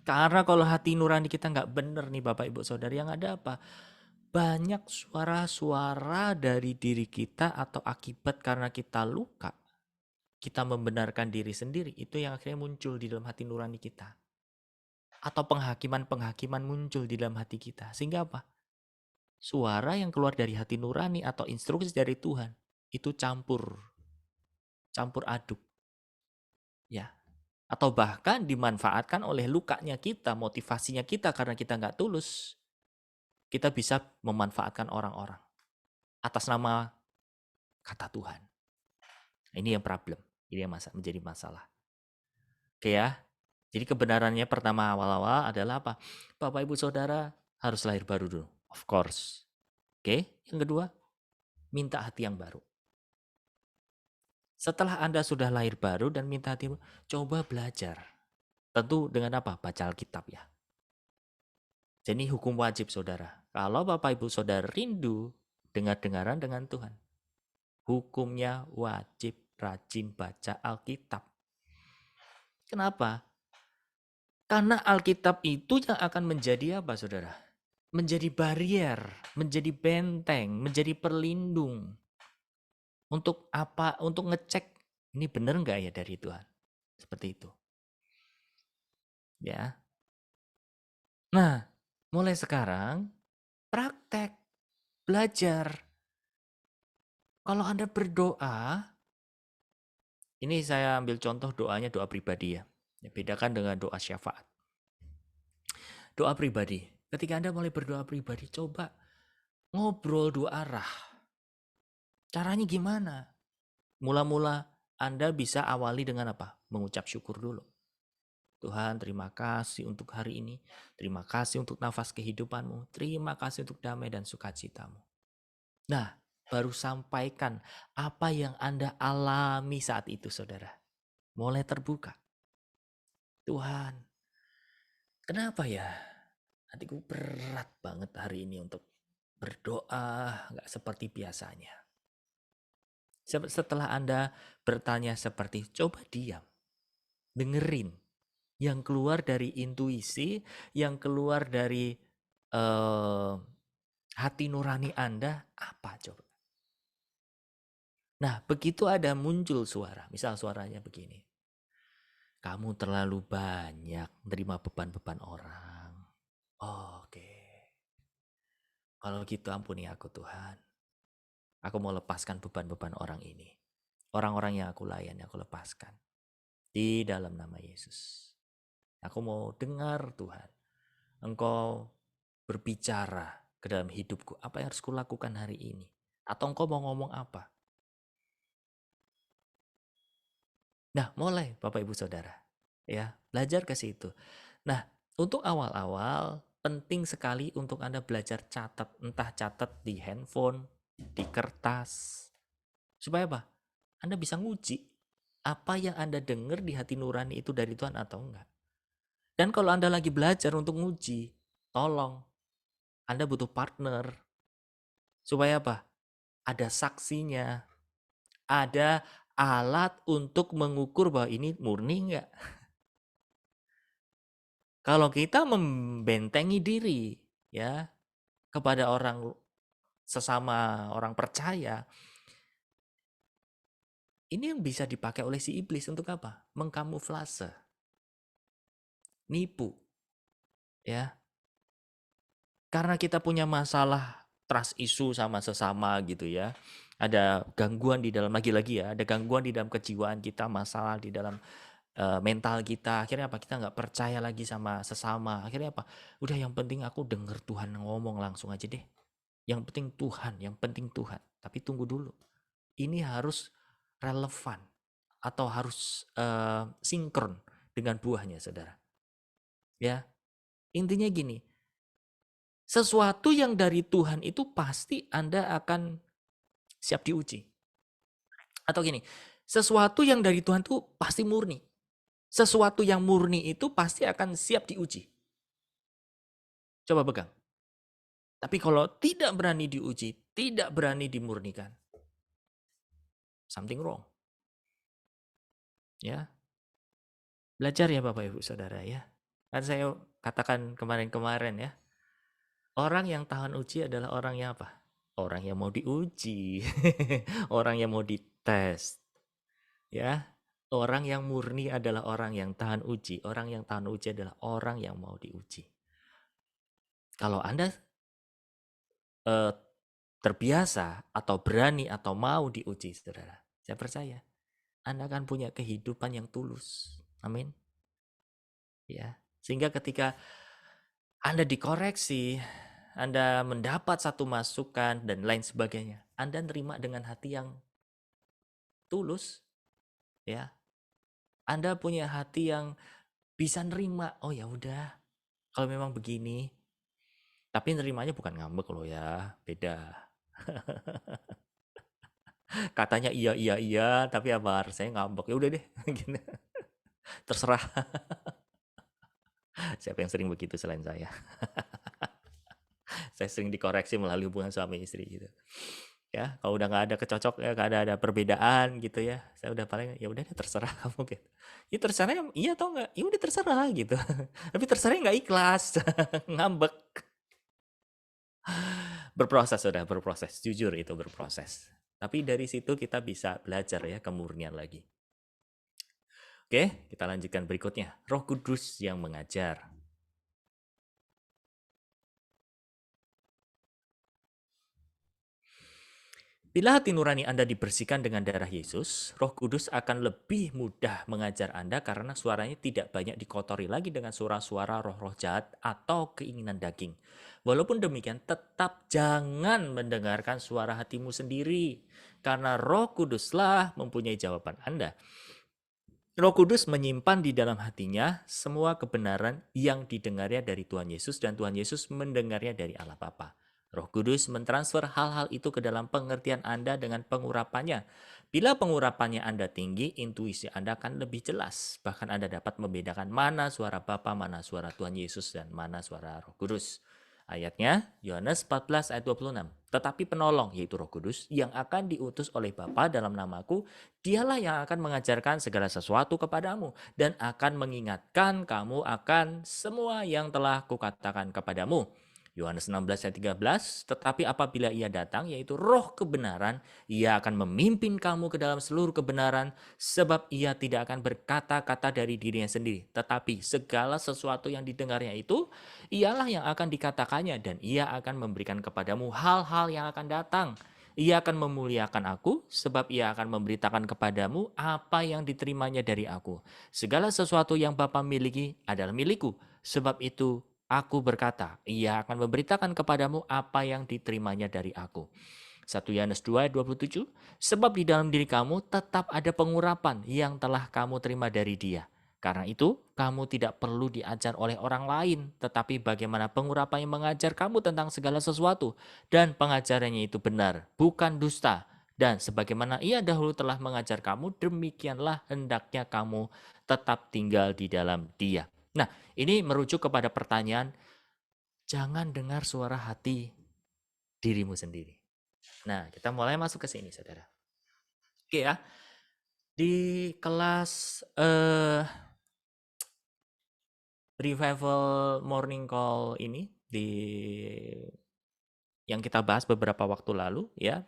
Karena kalau hati nurani kita nggak benar nih Bapak Ibu Saudara, yang ada apa? Banyak suara-suara dari diri kita atau akibat karena kita luka, kita membenarkan diri sendiri, itu yang akhirnya muncul di dalam hati nurani kita. Atau penghakiman-penghakiman muncul di dalam hati kita. Sehingga apa? Suara yang keluar dari hati nurani atau instruksi dari Tuhan, itu campur aduk. Ya. Atau bahkan dimanfaatkan oleh lukanya kita, motivasinya kita karena kita nggak tulus. Kita bisa memanfaatkan orang-orang atas nama kata Tuhan. Ini yang problem, ini yang menjadi masalah. Oke ya, jadi kebenarannya pertama awal-awal adalah apa? Bapak Ibu Saudara harus lahir baru dulu, of course. Oke, yang kedua, minta hati yang baru. Setelah Anda sudah lahir baru dan minta hati baru, coba belajar. Tentu dengan apa? Baca Alkitab ya. Jadi hukum wajib Saudara. Kalau Bapak Ibu Saudara rindu dengar-dengaran dengan Tuhan, hukumnya wajib rajin baca Alkitab. Kenapa? Karena Alkitab itu yang akan menjadi apa, Saudara? Menjadi barrier, menjadi benteng, menjadi perlindung. Untuk apa? Untuk ngecek ini benar nggak ya dari Tuhan? Seperti itu. Ya. Nah, mulai sekarang praktek, belajar. Kalau Anda berdoa, ini saya ambil contoh doanya doa pribadi ya. Bedakan dengan doa syafaat. Doa pribadi. Ketika Anda mulai berdoa pribadi, coba ngobrol dua arah. Caranya gimana? Mula-mula Anda bisa awali dengan apa? Mengucap syukur dulu. Tuhan, terima kasih untuk hari ini. Terima kasih untuk nafas kehidupanmu. Terima kasih untuk damai dan sukacitamu. Nah, baru sampaikan apa yang Anda alami saat itu, Saudara. Mulai terbuka. Tuhan, kenapa ya? Hatiku berat banget hari ini untuk berdoa, gak seperti biasanya. Setelah Anda bertanya seperti, coba diam. Dengerin. Yang keluar dari intuisi, yang keluar dari hati nurani Anda, apa coba? Nah, begitu ada muncul suara, misal suaranya begini. Kamu terlalu banyak menerima beban-beban orang. Oke. Kalau gitu ampuni aku Tuhan. Aku mau lepaskan beban-beban orang ini. Orang-orang yang aku layani aku lepaskan. Di dalam nama Yesus. Aku mau dengar Tuhan. Engkau berbicara ke dalam hidupku. Apa yang harus kulakukan hari ini? Atau engkau mau ngomong apa? Nah, mulai Bapak Ibu Saudara. Ya, belajar ke situ. Nah, untuk awal-awal penting sekali untuk Anda belajar catat. Entah catat di handphone, di kertas. Supaya apa? Anda bisa nguji apa yang Anda dengar di hati nurani itu dari Tuhan atau enggak. Dan kalau Anda lagi belajar untuk nguji, tolong Anda butuh partner. Supaya apa? Ada saksinya. Ada alat untuk mengukur bahwa ini murni enggak. Kalau kita membentengi diri ya kepada orang sesama orang percaya, ini yang bisa dipakai oleh si iblis untuk apa? Mengkamuflase, nipu. Ya. Karena kita punya masalah trust issue sama sesama gitu ya. Ada gangguan di dalam lagi-lagi ya, ada gangguan di dalam kejiwaan kita, masalah di dalam mental kita. Akhirnya apa? Kita nggak percaya lagi sama sesama. Akhirnya apa? Udah yang penting aku denger Tuhan ngomong langsung aja deh. Yang penting Tuhan, yang penting Tuhan. Tapi tunggu dulu. Ini harus relevan atau harus sinkron dengan buahnya, saudara. Ya, intinya gini. Sesuatu yang dari Tuhan itu pasti Anda akan siap diuji. Atau gini, sesuatu yang dari Tuhan itu pasti murni. Sesuatu yang murni itu pasti akan siap diuji. Coba pegang. Tapi kalau tidak berani diuji, tidak berani dimurnikan, something wrong. Ya, belajar ya Bapak Ibu Saudara ya. Kan saya katakan kemarin-kemarin ya, orang yang tahan uji adalah orang yang apa? Orang yang mau diuji, orang yang mau dites. Ya, orang yang murni adalah orang yang tahan uji. Orang yang tahan uji adalah orang yang mau diuji. Kalau Anda terbiasa atau berani atau mau diuji, saudara, saya percaya Anda akan punya kehidupan yang tulus. Amin. Ya, sehingga ketika Anda dikoreksi, Anda mendapat satu masukan dan lain sebagainya, Anda terima dengan hati yang tulus, ya. Anda punya hati yang bisa nerima. Oh ya udah, kalau memang begini. Tapi nerimanya bukan ngambek loh ya, beda. Katanya iya, tapi apa rasanya ngambek. Ya udah deh, gini. Terserah. Siapa yang sering begitu selain saya? Saya sering dikoreksi melalui hubungan suami istri gitu. Ya, kalau udah nggak ada kecocok ya, nggak ada perbedaan gitu ya, saya udah paling ya udah deh terserah kamu gitu. Ya terserah iya atau enggak, ya udah terserah gitu. Tapi terserahnya nggak ikhlas, ngambek. Berproses sudah, berproses. Jujur itu berproses. Tapi dari situ kita bisa belajar ya kemurnian lagi. Oke, kita lanjutkan berikutnya. Roh Kudus yang mengajar. Bila hati nurani Anda dibersihkan dengan darah Yesus, Roh Kudus akan lebih mudah mengajar Anda karena suaranya tidak banyak dikotori lagi dengan suara-suara roh-roh jahat atau keinginan daging. Walaupun demikian, tetap jangan mendengarkan suara hatimu sendiri, karena Roh Kuduslah mempunyai jawaban Anda. Roh Kudus menyimpan di dalam hatinya semua kebenaran yang didengarnya dari Tuhan Yesus dan Tuhan Yesus mendengarnya dari Allah Bapa. Roh Kudus mentransfer hal-hal itu ke dalam pengertian Anda dengan pengurapannya. Bila pengurapannya Anda tinggi, intuisi Anda akan lebih jelas. Bahkan Anda dapat membedakan mana suara Bapa, mana suara Tuhan Yesus, dan mana suara Roh Kudus. Ayatnya, Yohanes 14 ayat 26. Tetapi penolong, yaitu Roh Kudus, yang akan diutus oleh Bapa dalam namaku, Dialah yang akan mengajarkan segala sesuatu kepadamu dan akan mengingatkan kamu akan semua yang telah kukatakan kepadamu. Yohanes 16 ayat 13, tetapi apabila ia datang, yaitu roh kebenaran, ia akan memimpin kamu ke dalam seluruh kebenaran, sebab ia tidak akan berkata-kata dari dirinya sendiri. Tetapi segala sesuatu yang didengarnya itu, ialah yang akan dikatakannya, dan ia akan memberikan kepadamu hal-hal yang akan datang. Ia akan memuliakan aku, sebab ia akan memberitakan kepadamu apa yang diterimanya dari aku. Segala sesuatu yang Bapa miliki adalah milikku, sebab itu aku berkata, ia akan memberitakan kepadamu apa yang diterimanya dari aku. 1 Yohanes 2 ayat 27, sebab di dalam diri kamu tetap ada pengurapan yang telah kamu terima dari Dia. Karena itu, kamu tidak perlu diajar oleh orang lain, tetapi bagaimana pengurapan yang mengajar kamu tentang segala sesuatu, dan pengajarannya itu benar, bukan dusta. Dan sebagaimana ia dahulu telah mengajar kamu, demikianlah hendaknya kamu tetap tinggal di dalam Dia. Nah, ini merujuk kepada pertanyaan, jangan dengar suara hati dirimu sendiri. Nah, kita mulai masuk ke sini, saudara. Oke ya, di kelas Revival Morning Call ini, yang kita bahas beberapa waktu lalu, ya,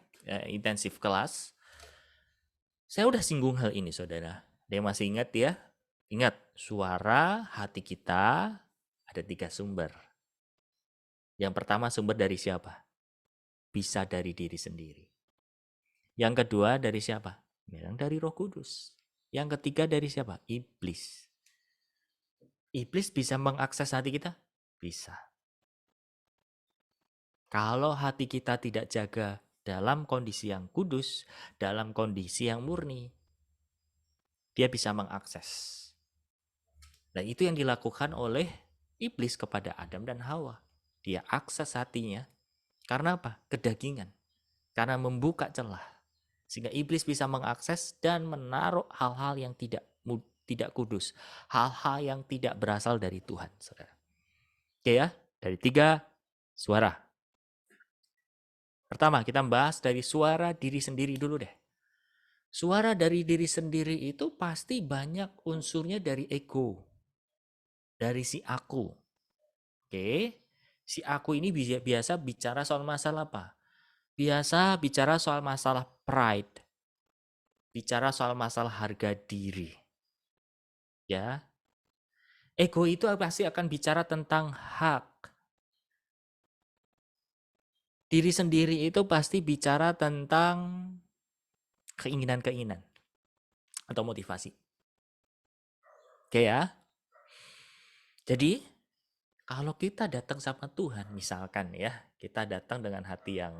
intensif kelas, saya udah singgung hal ini, saudara. Dia masih ingat ya? Ingat, suara hati kita Ada 3 sumber. Yang pertama sumber dari siapa? Bisa dari diri sendiri. Yang kedua dari siapa? Memang dari Roh Kudus. Yang ketiga dari siapa? Iblis. Iblis bisa mengakses hati kita? Bisa. Kalau hati kita tidak jaga dalam kondisi yang kudus, dalam kondisi yang murni, dia bisa mengakses. Dan itu yang dilakukan oleh iblis kepada Adam dan Hawa. Dia akses hatinya. Karena apa? Kedagingan. Karena membuka celah. Sehingga iblis bisa mengakses dan menaruh hal-hal yang tidak kudus. Hal-hal yang tidak berasal dari Tuhan, saudara. Oke ya, dari 3 suara. Pertama, kita bahas dari suara diri sendiri dulu deh. Suara dari diri sendiri itu pasti banyak unsurnya dari ego. Dari si aku. Oke, si aku ini biasa bicara soal masalah apa? Biasa bicara soal masalah pride. Bicara soal masalah harga diri. Ya. Ego itu pasti akan bicara tentang hak. Diri sendiri itu pasti bicara tentang keinginan-keinginan atau motivasi. Oke ya. Jadi, kalau kita datang sama Tuhan, misalkan ya, kita datang dengan hati yang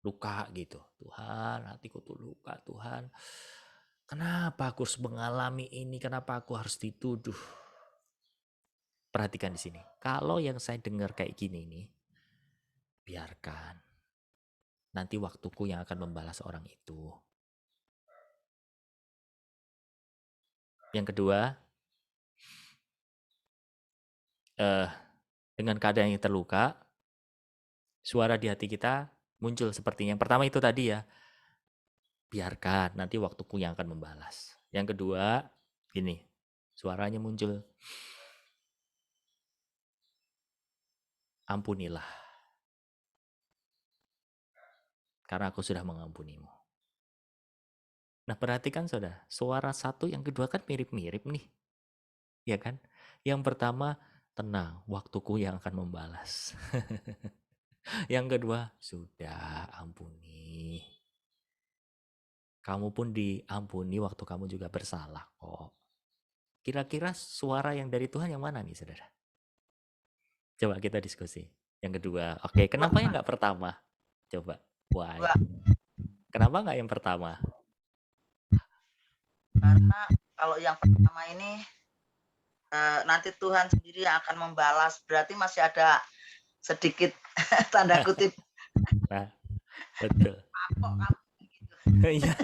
luka gitu. Tuhan, hatiku tuh luka, Tuhan. Kenapa aku harus mengalami ini? Kenapa aku harus dituduh? Perhatikan di sini. Kalau yang saya dengar kayak gini nih, biarkan. Nanti waktuku yang akan membalas orang itu. Yang kedua, dengan keadaan yang terluka, suara di hati kita muncul seperti yang pertama itu tadi ya. Biarkan, nanti waktuku yang akan membalas. Yang kedua, gini, suaranya muncul. Ampunilah. Karena aku sudah mengampunimu. Nah, perhatikan saudara, suara satu yang kedua kan mirip-mirip nih. Ya kan? Yang pertama, tenang, waktuku yang akan membalas. Yang kedua, sudah ampuni. Kamu pun diampuni waktu kamu juga bersalah kok. Kira-kira suara yang dari Tuhan yang mana nih, saudara? Coba kita diskusi. Yang kedua, oke, kenapa yang nggak pertama? Coba, why? Kenapa nggak yang pertama? Karena kalau yang pertama ini nanti Tuhan sendiri yang akan membalas, berarti masih ada sedikit tanda kutip. Nah, betul. Iya.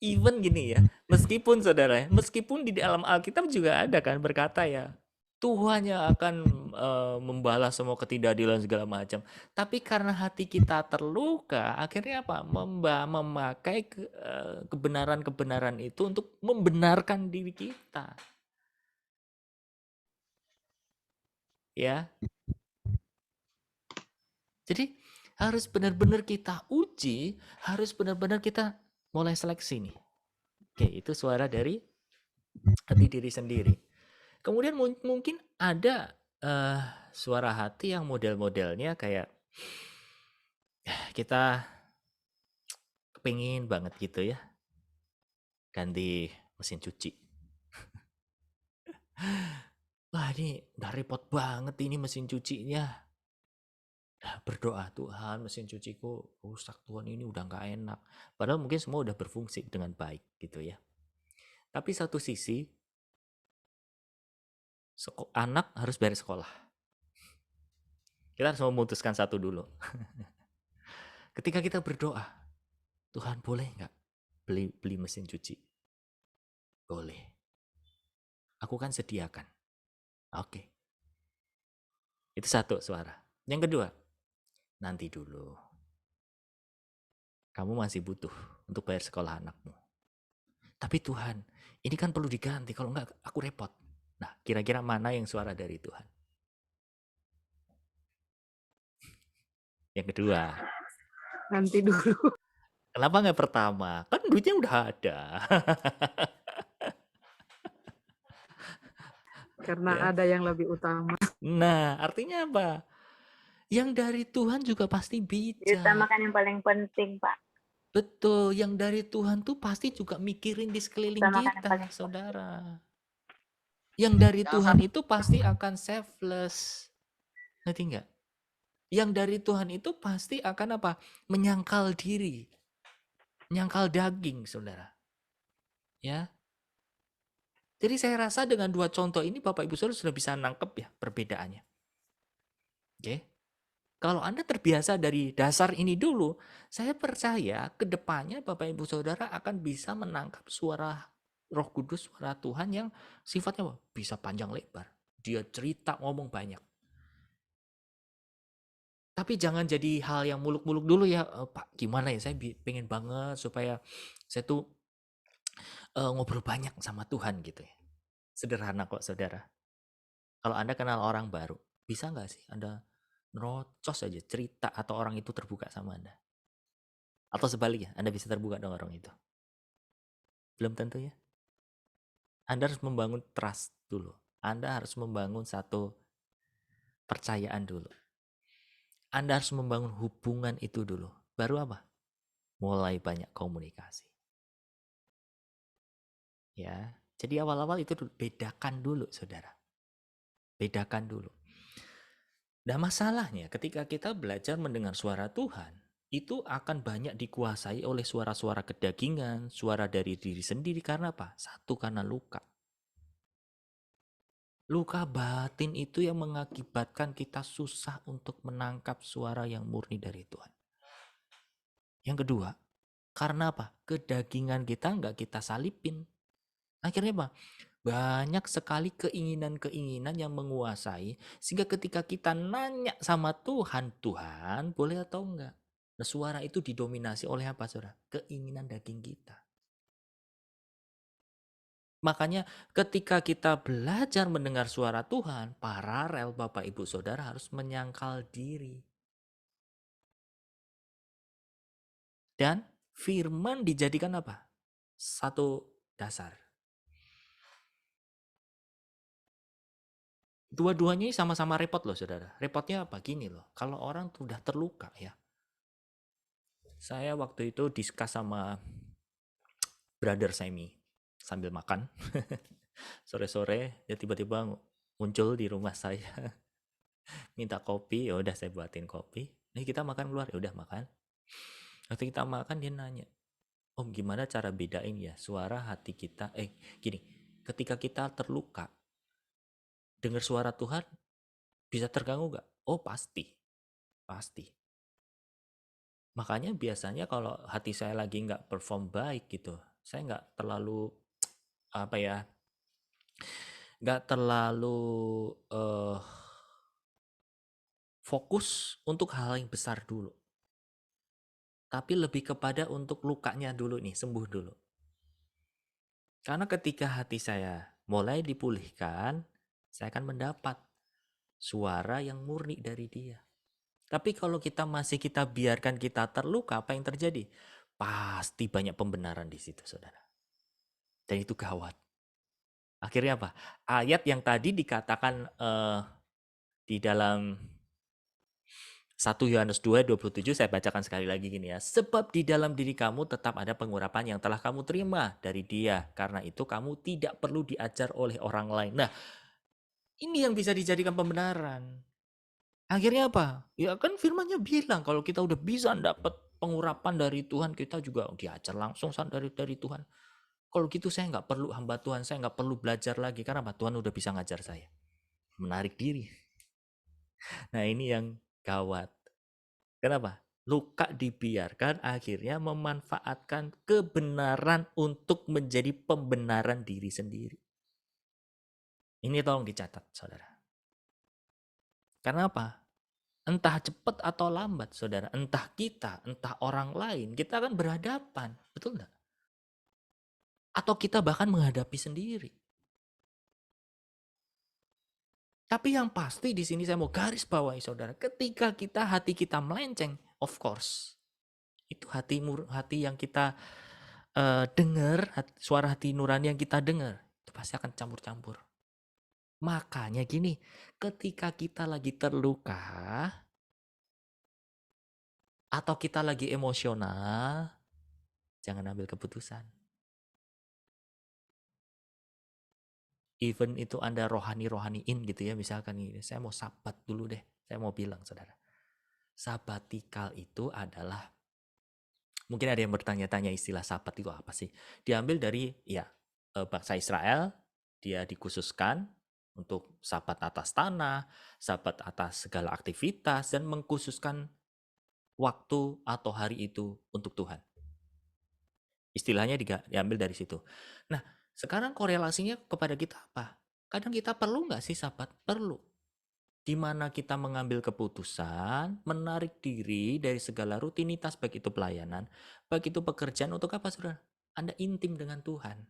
Even gini ya, meskipun saudara, meskipun di dalam Alkitab juga ada kan berkata ya, Tuhan yang akan membalas semua ketidakadilan segala macam. Tapi karena hati kita terluka, akhirnya apa? Memakai kebenaran-kebenaran itu untuk membenarkan diri kita. Ya. Jadi harus benar-benar kita uji, harus benar-benar kita mulai seleksi nih. Oke, itu suara dari hati diri sendiri. Kemudian mungkin ada suara hati yang model-modelnya kayak kita kepingin banget gitu ya, ganti mesin cuci. Wah, ini udah repot banget ini mesin cucinya. Berdoa, Tuhan mesin cuciku rusak, Tuhan ini udah gak enak. Padahal mungkin semua udah berfungsi dengan baik gitu ya. Tapi satu sisi, anak harus bayar sekolah. Kita harus memutuskan satu dulu. Ketika kita berdoa, Tuhan boleh gak beli mesin cuci? Boleh. Aku kan sediakan. Oke. Itu satu suara. Yang kedua, nanti dulu. Kamu masih butuh untuk bayar sekolah anakmu. Tapi Tuhan, ini kan perlu diganti. Kalau enggak, aku repot. Nah, kira-kira mana yang suara dari Tuhan? Yang kedua. Nanti dulu. Kenapa nggak pertama? Kan duitnya udah ada. karena Ya. ada yang lebih utama. Nah, artinya apa? Yang dari Tuhan juga pasti bijak. Diutamakan yang paling penting, Pak. Betul, yang dari Tuhan tuh pasti juga mikirin di sekeliling Utamakan yang kita, paling penting. saudara. Yang dari Jangan Tuhan sampai itu pasti akan selfless. Ngerti nggak? Yang dari Tuhan itu pasti akan apa? Menyangkal diri. Menyangkal daging, saudara. Ya. Jadi saya rasa dengan dua contoh ini Bapak Ibu Saudara sudah bisa nangkep ya perbedaannya. Oke. Kalau Anda terbiasa dari dasar ini dulu, saya percaya ke depannya Bapak Ibu Saudara akan bisa menangkap suara Roh Kudus, suara Tuhan yang sifatnya bisa panjang lebar. Dia cerita ngomong banyak. Tapi jangan jadi hal yang muluk-muluk dulu ya, Pak. Gimana ya? Saya pengen banget supaya saya tuh ngobrol banyak sama Tuhan gitu ya. Sederhana kok, saudara. Kalau Anda kenal orang baru, bisa nggak sih Anda nerocos aja cerita atau orang itu terbuka sama Anda? Atau sebaliknya, Anda bisa terbuka dengan orang itu? Belum tentu ya. Anda harus membangun trust dulu. Anda harus membangun satu percayaan dulu. Anda harus membangun hubungan itu dulu. Baru apa? Mulai banyak komunikasi. Ya, jadi awal-awal itu bedakan dulu, saudara. Bedakan dulu. Dan masalahnya ketika kita belajar mendengar suara Tuhan, itu akan banyak dikuasai oleh suara-suara kedagingan, suara dari diri sendiri. Karena apa? Satu, karena luka. Luka batin itu yang mengakibatkan kita susah untuk menangkap suara yang murni dari Tuhan. Yang kedua, karena apa? Kedagingan kita nggak kita salipin. Akhirnya apa? Banyak sekali keinginan-keinginan yang menguasai, sehingga ketika kita nanya sama Tuhan, Tuhan boleh atau enggak? Nah, suara itu didominasi oleh apa, saudara? Keinginan daging kita. Makanya ketika kita belajar mendengar suara Tuhan, paralel Bapak Ibu Saudara harus menyangkal diri. Dan firman dijadikan apa? Satu dasar. Dua-duanya sama-sama repot loh, saudara. Repotnya apa? Gini loh, kalau orang sudah terluka ya. Saya waktu itu diskus sama brother Semi sambil makan. Sore-sore dia tiba-tiba muncul di rumah saya. Minta kopi, ya udah saya buatin kopi. Nih kita makan keluar, ya udah makan. Waktu kita makan dia nanya, Om gimana cara bedain ya suara hati kita? Gini, ketika kita terluka, dengar suara Tuhan bisa terganggu gak? Oh pasti, pasti. Makanya biasanya kalau hati saya lagi nggak perform baik gitu, saya nggak terlalu apa ya, nggak terlalu fokus untuk hal yang besar dulu. Tapi lebih kepada untuk lukanya dulu nih, sembuh dulu. Karena ketika hati saya mulai dipulihkan, saya akan mendapat suara yang murni dari dia. Tapi kalau kita biarkan kita terluka, apa yang terjadi? Pasti banyak pembenaran di situ, saudara. Dan itu gawat. Akhirnya apa? Ayat yang tadi dikatakan di dalam 1 Yohanes 2:27 saya bacakan sekali lagi gini ya. Sebab di dalam diri kamu tetap ada pengurapan yang telah kamu terima dari Dia. Karena itu kamu tidak perlu diajar oleh orang lain. Nah, ini yang bisa dijadikan pembenaran. Akhirnya apa? Ya kan firmannya bilang kalau kita udah bisa dapat pengurapan dari Tuhan, kita juga diajar langsung dari Tuhan. Kalau gitu saya nggak perlu hamba Tuhan, saya nggak perlu belajar lagi. Karena apa? Tuhan udah bisa ngajar saya. Menarik diri. Nah ini yang gawat. Kenapa? Luka dibiarkan akhirnya memanfaatkan kebenaran untuk menjadi pembenaran diri sendiri. Ini tolong dicatat, saudara. Karena apa? Entah cepat atau lambat, saudara. Entah kita, entah orang lain, kita akan berhadapan. Betul enggak? Atau kita bahkan menghadapi sendiri. Tapi yang pasti di sini saya mau garis bawahi, saudara. Ketika hati kita melenceng, of course, itu hati yang kita dengar, suara hati nurani yang kita dengar, itu pasti akan campur-campur. Makanya gini, ketika kita lagi terluka atau kita lagi emosional, jangan ambil keputusan. Even itu Anda rohani-rohaniin gitu ya, misalkan gini, saya mau sabat dulu deh. Saya mau bilang, saudara. Sabatikal itu adalah, mungkin ada yang bertanya-tanya istilah sabat itu apa sih? Diambil dari bangsa Israel, dia dikhususkan untuk sabat atas tanah, sabat atas segala aktivitas, dan mengkhususkan waktu atau hari itu untuk Tuhan. Istilahnya diambil dari situ. Nah, sekarang korelasinya kepada kita apa? Kadang kita perlu nggak sih sabat? Perlu. Di mana kita mengambil keputusan, menarik diri dari segala rutinitas, baik itu pelayanan, baik itu pekerjaan, untuk apa, saudara? Anda intim dengan Tuhan.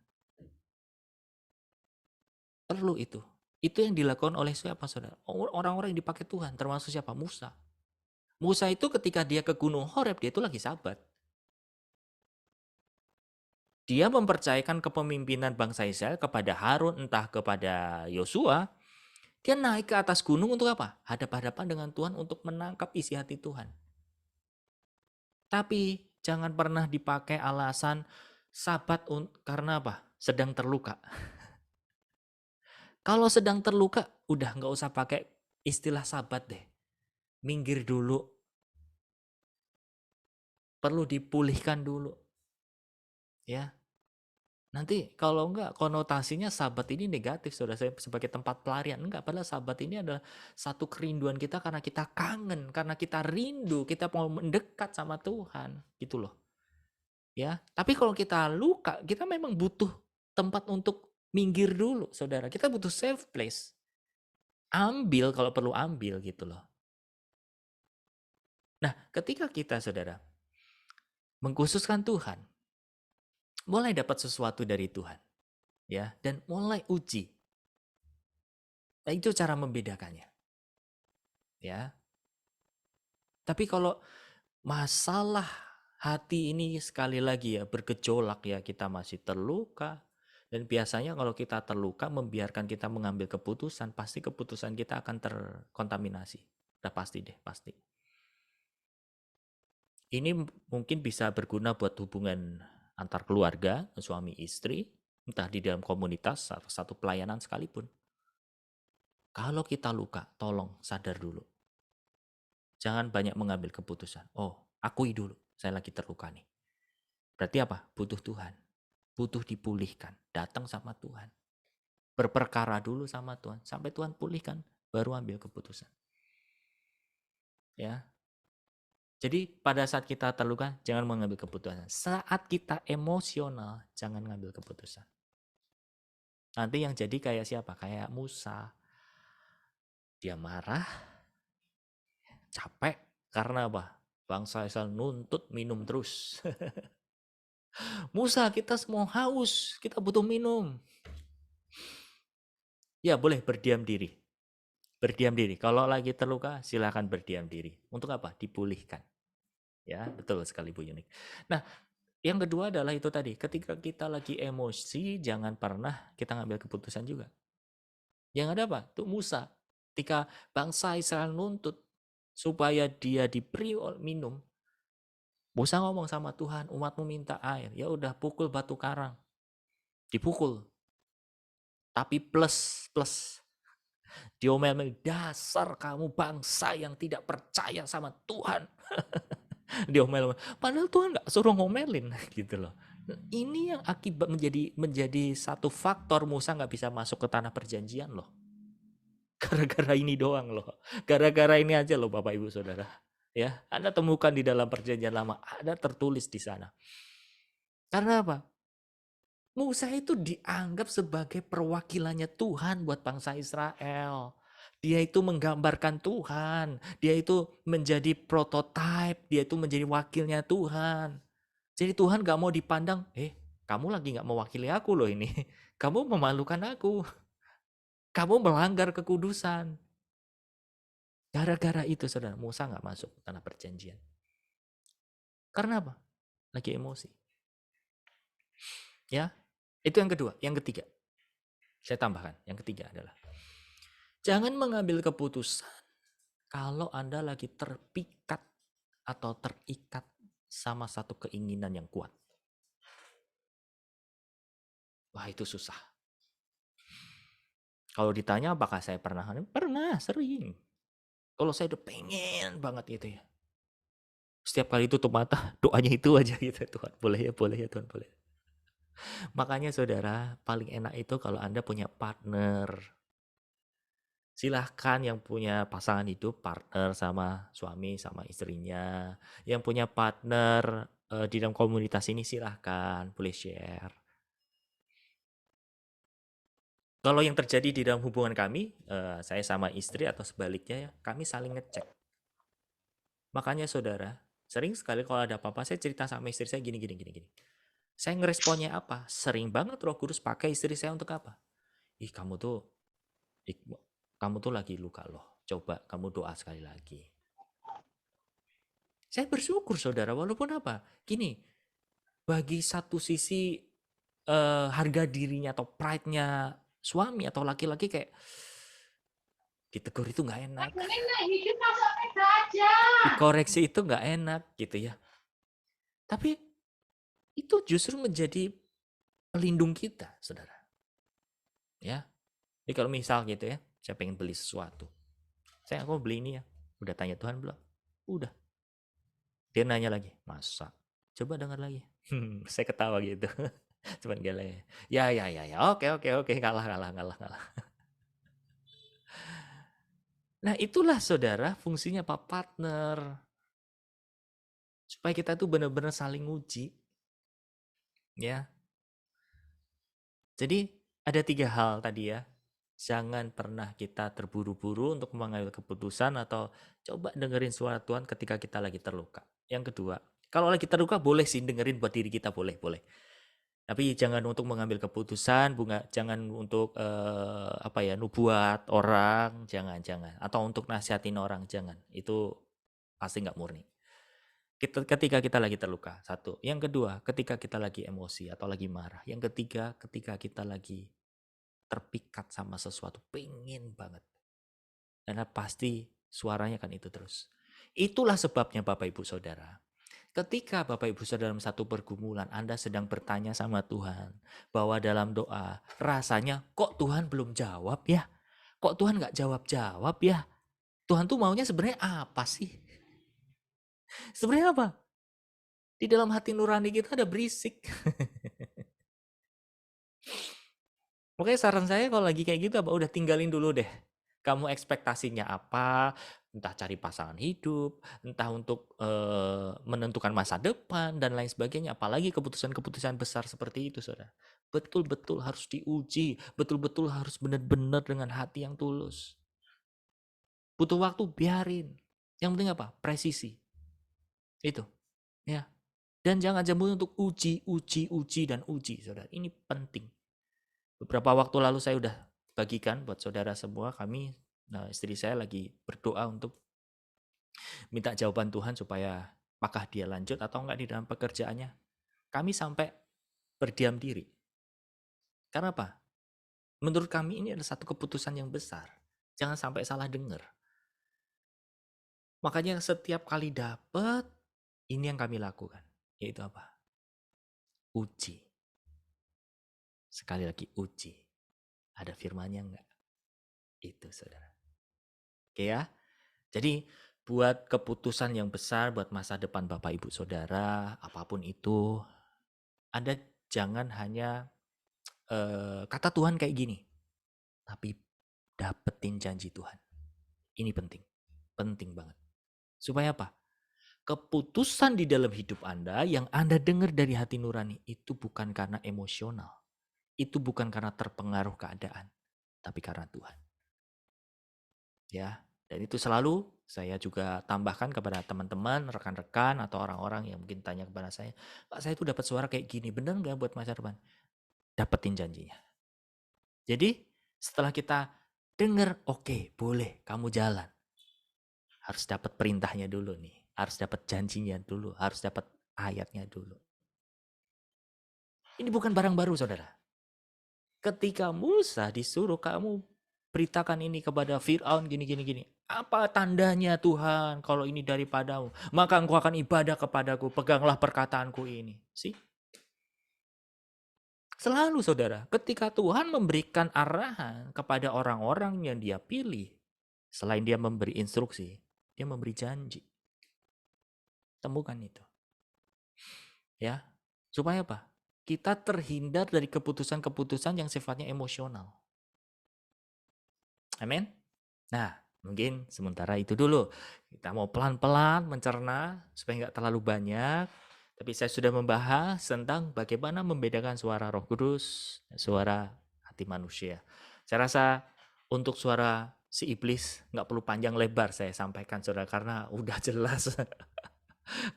Perlu itu. Itu yang dilakukan oleh siapa, saudara? Orang-orang yang dipakai Tuhan, termasuk siapa? Musa. Musa itu ketika dia ke Gunung Horeb, dia itu lagi sabat. Dia mempercayakan kepemimpinan bangsa Israel kepada Harun, entah kepada Yosua. Dia naik ke atas gunung untuk apa? Hadap-hadapan dengan Tuhan untuk menangkap isi hati Tuhan. Tapi jangan pernah dipakai alasan sabat karena apa? Sedang terluka. Kalau sedang terluka, udah nggak usah pakai istilah sabat deh. Minggir dulu. Perlu dipulihkan dulu. Ya. Nanti kalau enggak, konotasinya sabat ini negatif, saudara, saya sebagai tempat pelarian. Enggak, padahal sabat ini adalah satu kerinduan kita karena kita kangen, karena kita rindu, kita mau mendekat sama Tuhan, gitu loh. Ya, tapi kalau kita luka, kita memang butuh tempat untuk minggir dulu, saudara. Kita butuh safe place. Ambil kalau perlu ambil, gitu loh. Nah, ketika kita, saudara, mengkhususkan Tuhan, mulai dapat sesuatu dari Tuhan, ya, dan mulai uji. Nah, itu cara membedakannya. Ya. Tapi kalau masalah hati ini sekali lagi ya bergejolak ya, kita masih terluka, dan biasanya kalau kita terluka membiarkan kita mengambil keputusan, pasti keputusan kita akan terkontaminasi. Udah pasti deh, pasti. Ini mungkin bisa berguna buat hubungan antar keluarga, suami istri, entah di dalam komunitas atau satu pelayanan sekalipun. Kalau kita luka, tolong sadar dulu. Jangan banyak mengambil keputusan. Oh, akui dulu, saya lagi terluka nih. Berarti apa? Butuh Tuhan. Butuh dipulihkan. Datang sama Tuhan. Berperkara dulu sama Tuhan. Sampai Tuhan pulihkan, baru ambil keputusan. Ya. Jadi pada saat kita terluka, jangan mengambil keputusan. Saat kita emosional, jangan ngambil keputusan. Nanti yang jadi kayak siapa? Kayak Musa. Dia marah, capek, karena apa? Bangsa Israel nuntut minum terus. Musa, kita semua haus, kita butuh minum. Ya boleh berdiam diri. Berdiam diri. Kalau lagi terluka, silakan berdiam diri. Untuk apa? Dipulihkan. Ya, betul sekali Bu Yunik. Nah, yang kedua adalah itu tadi. Ketika kita lagi emosi, jangan pernah kita ngambil keputusan juga. Yang ada apa? Tuh Musa. Ketika bangsa Israel nuntut supaya dia diberi minum, Musa ngomong sama Tuhan, umatmu minta air. Ya udah, pukul batu karang. Dipukul. Tapi plus. Diomel-mel, dasar kamu bangsa yang tidak percaya sama Tuhan. Diomel, padahal Tuhan nggak suruh ngomelin gitu loh. Ini yang akibat menjadi satu faktor Musa nggak bisa masuk ke tanah perjanjian loh. Gara-gara ini doang loh. Gara-gara ini aja loh Bapak Ibu Saudara. Ya, Anda temukan di dalam perjanjian lama, ada tertulis di sana. Karena apa? Musa itu dianggap sebagai perwakilannya Tuhan buat bangsa Israel. Dia itu menggambarkan Tuhan. Dia itu menjadi prototipe. Dia itu menjadi wakilnya Tuhan. Jadi Tuhan gak mau dipandang, kamu lagi gak mewakili aku loh ini. Kamu memalukan aku. Kamu melanggar kekudusan. Gara-gara itu saudara, Musa gak masuk ke tanah perjanjian. Karena apa? Lagi emosi. Ya, itu yang kedua. Yang ketiga, saya tambahkan, yang ketiga adalah Jangan mengambil keputusan kalau Anda lagi terpikat atau terikat sama satu keinginan yang kuat. Wah, itu susah. Kalau ditanya apakah saya pernah? Pernah, sering. Kalau saya udah pengen banget gitu ya. Setiap kali tutup mata, doanya itu aja gitu. Tuhan, boleh ya Tuhan, boleh. Makanya saudara, paling enak itu kalau Anda punya partner. Silahkan yang punya pasangan hidup, partner sama suami, sama istrinya. Yang punya partner di dalam komunitas ini silahkan, boleh share. Kalau yang terjadi di dalam hubungan kami, saya sama istri atau sebaliknya, ya, kami saling ngecek. Makanya saudara, sering sekali kalau ada apa-apa, saya cerita sama istri saya gini. Saya ngeresponnya apa? Sering banget Roh Kudus pakai istri saya untuk apa? Ih, kamu tuh lagi luka loh. Coba kamu doa sekali lagi. Saya bersyukur saudara, walaupun apa? Gini, bagi satu sisi harga dirinya atau pride-nya suami atau laki-laki kayak ditegur itu nggak enak. Dikoreksi itu nggak enak gitu ya. Tapi itu justru menjadi pelindung kita, saudara. Ya, jadi kalau misal gitu ya, saya pengen beli sesuatu. Aku beli ini ya. Udah tanya Tuhan belum? Udah. Dia nanya lagi, masa? Coba dengar lagi. Saya ketawa gitu. Cuman gele. Ya. Oke. Kalah. Nah, itulah saudara fungsinya Pak Partner. Supaya kita tuh benar-benar saling uji. Ya. Jadi ada 3 hal tadi ya. Jangan pernah kita terburu-buru untuk mengambil keputusan atau coba dengerin suara Tuhan ketika kita lagi terluka. Yang kedua, kalau lagi terluka boleh sih dengerin buat diri kita, boleh. Tapi jangan untuk mengambil keputusan, jangan untuk nubuat orang, jangan. Atau untuk nasihatin orang, jangan. Itu pasti nggak murni. Ketika kita lagi terluka, satu. Yang kedua, ketika kita lagi emosi atau lagi marah. Yang ketiga, ketika kita lagi terpikat sama sesuatu, pengen banget. Karena pasti suaranya kan itu terus. Itulah sebabnya Bapak Ibu Saudara. Ketika Bapak Ibu Saudara dalam satu pergumulan, Anda sedang bertanya sama Tuhan. Bahwa dalam doa, rasanya kok Tuhan belum jawab ya? Kok Tuhan nggak jawab-jawab ya? Tuhan tuh maunya sebenarnya apa sih? Sebenarnya apa? Di dalam hati nurani kita ada berisik. Makanya saran saya kalau lagi kayak gitu udah tinggalin dulu deh. Kamu ekspektasinya apa? Entah cari pasangan hidup, entah untuk menentukan masa depan dan lain sebagainya. Apalagi keputusan-keputusan besar seperti itu, saudara. Betul-betul harus diuji, betul-betul harus benar-benar dengan hati yang tulus. Butuh waktu, biarin. Yang penting apa? Presisi. Itu, ya. Dan jangan jambul untuk uji, saudara. Ini penting. Beberapa waktu lalu saya udah bagikan buat saudara semua, istri saya lagi berdoa untuk minta jawaban Tuhan supaya apakah dia lanjut atau enggak di dalam pekerjaannya. Kami sampai berdiam diri. Karena apa? Menurut kami ini adalah satu keputusan yang besar. Jangan sampai salah dengar. Makanya setiap kali dapat, ini yang kami lakukan. Yaitu apa? Uji. Sekali lagi uji. Ada firmannya enggak? Itu saudara. Oke ya. Jadi buat keputusan yang besar buat masa depan Bapak Ibu Saudara, apapun itu, Anda jangan hanya kata Tuhan kayak gini, tapi dapetin janji Tuhan. Ini penting, penting banget. Supaya apa? Keputusan di dalam hidup Anda yang Anda dengar dari hati nurani itu bukan karena emosional, itu bukan karena terpengaruh keadaan, tapi karena Tuhan. Ya, dan itu selalu saya juga tambahkan kepada teman-teman, rekan-rekan, atau orang-orang yang mungkin tanya kepada saya, Pak, saya tuh dapat suara kayak gini, benar nggak buat masa depan? Dapetin janjinya. Jadi setelah kita dengar, oke, boleh, kamu jalan. Harus dapat perintahnya dulu nih, harus dapat janjinya dulu, harus dapat ayatnya dulu. Ini bukan barang baru, saudara. Ketika Musa disuruh kamu beritakan ini kepada Fir'aun gini gini gini. Apa tandanya Tuhan kalau ini daripadamu? Maka engkau akan ibadah kepadaku, peganglah perkataanku ini. See? Selalu saudara, ketika Tuhan memberikan arahan kepada orang-orang yang dia pilih, selain dia memberi instruksi, dia memberi janji. Temukan itu. Ya, supaya apa? Kita terhindar dari keputusan-keputusan yang sifatnya emosional. Amin. Nah, mungkin sementara itu dulu. Kita mau pelan-pelan mencerna supaya nggak terlalu banyak. Tapi saya sudah membahas tentang bagaimana membedakan suara Roh Kudus dan suara hati manusia. Saya rasa untuk suara si iblis nggak perlu panjang lebar saya sampaikan saudara, karena udah jelas.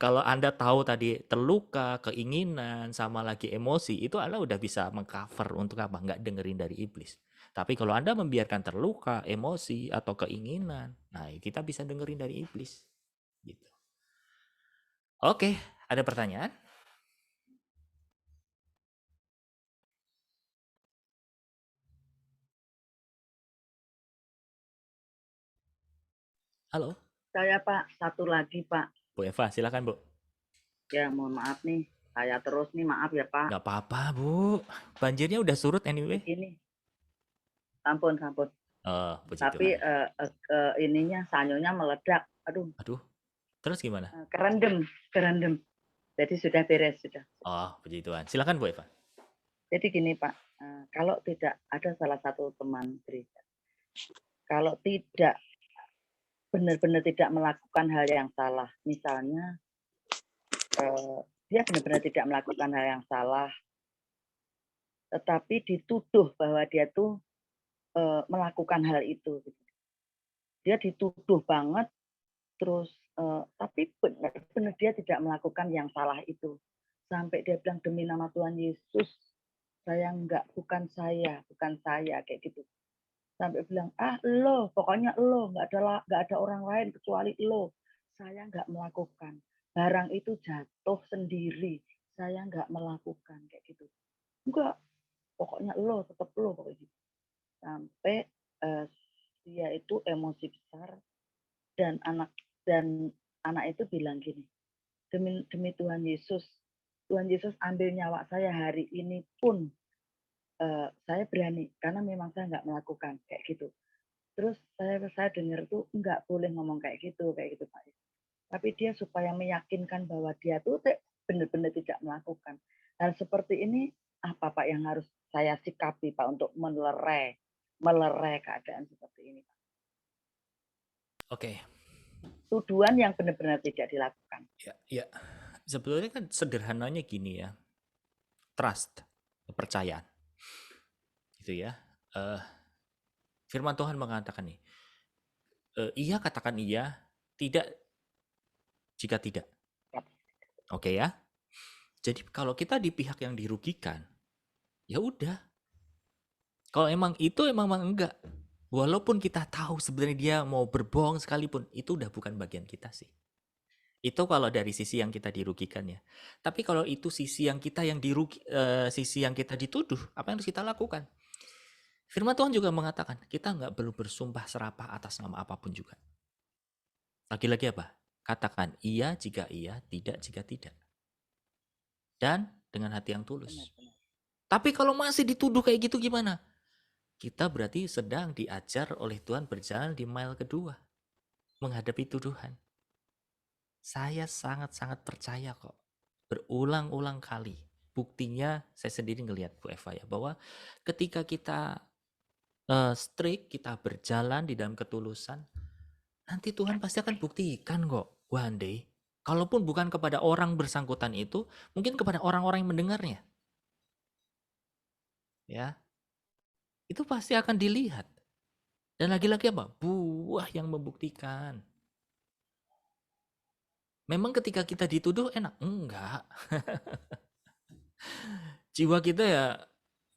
Kalau Anda tahu tadi terluka, keinginan, sama lagi emosi, itu Anda udah bisa mengcover untuk apa? Nggak dengerin dari iblis. Tapi kalau Anda membiarkan terluka, emosi, atau keinginan, nah kita bisa dengerin dari iblis. Gitu. Oke, ada pertanyaan? Halo, Saya Pak, satu lagi Pak. Bu Eva, silakan Bu. Ya mohon maaf nih, saya terus nih maaf ya Pak. Nggak apa-apa Bu, banjirnya udah surut anyway. Ini, ampun. Oh, puji Tapi Tuhan. ininya sanyonya meledak. Aduh, Terus gimana? kerendam. Jadi sudah beres sudah. Oh, puji Tuhan. Silakan Bu Eva. Jadi gini Pak, kalau tidak ada salah satu teman gereja, kalau tidak benar-benar tidak melakukan hal yang salah, misalnya dia benar-benar tidak melakukan hal yang salah, tetapi dituduh bahwa dia tuh melakukan hal itu. Dia dituduh banget, terus tapi benar-benar dia tidak melakukan yang salah itu. Sampai dia bilang demi nama Tuhan Yesus, bukan saya kayak gitu. Sampai bilang lo, pokoknya lo, nggak ada orang lain kecuali lo. Saya nggak melakukan. Barang itu jatuh sendiri. Saya nggak melakukan kayak gitu. Enggak, pokoknya lo, tetap lo pokoknya gitu. Sampai dia itu emosi besar dan anak itu bilang gini, demi Tuhan Yesus ambil nyawa saya hari ini pun saya berani, karena memang saya nggak melakukan kayak gitu. Terus saya dengar tuh nggak boleh ngomong kayak gitu Pak. Tapi dia supaya meyakinkan bahwa dia tuh benar-benar tidak melakukan hal seperti ini. Apa Pak yang harus saya sikapi Pak untuk melerai keadaan seperti ini Pak? Oke. Tuduhan yang benar-benar tidak dilakukan. Ya. Sebetulnya kan sederhananya gini ya. Trust, kepercayaan. Gitu ya. Firman Tuhan mengatakan nih, iya katakan iya, tidak jika tidak. Oke ya. Jadi kalau kita di pihak yang dirugikan, ya udah. Kalau emang enggak. Walaupun kita tahu sebenarnya dia mau berbohong sekalipun, itu udah bukan bagian kita sih. Itu kalau dari sisi yang kita dirugikan ya. Tapi kalau itu sisi yang kita sisi yang kita dituduh, apa yang harus kita lakukan? Firman Tuhan juga mengatakan, kita nggak perlu bersumpah serapah atas nama apapun juga. Lagi-lagi apa? Katakan iya jika iya, tidak jika tidak. Dan dengan hati yang tulus. Tapi kalau masih dituduh kayak gitu gimana? Kita berarti sedang diajar oleh Tuhan berjalan di mile kedua. Menghadapi tuduhan. Saya sangat-sangat percaya kok. Berulang-ulang kali. Buktinya saya sendiri ngelihat Bu Eva ya. Bahwa ketika kita strict, kita berjalan di dalam ketulusan, nanti Tuhan pasti akan buktikan kok one day. Kalaupun bukan kepada orang bersangkutan itu, mungkin kepada orang-orang yang mendengarnya. Ya. Itu pasti akan dilihat. Dan lagi-lagi apa? Buah yang membuktikan. Memang ketika kita dituduh enak? Enggak. Jiwa kita ya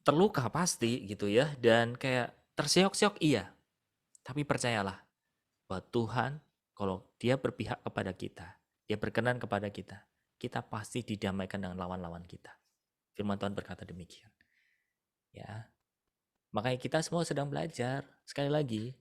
terluka pasti gitu ya. Dan kayak terseok-seok iya. Tapi percayalah bahwa Tuhan kalau dia berpihak kepada kita, dia berkenan kepada kita pasti didamaikan dengan lawan-lawan kita. Firman Tuhan berkata demikian. Ya. Makanya kita semua sedang belajar. Sekali lagi,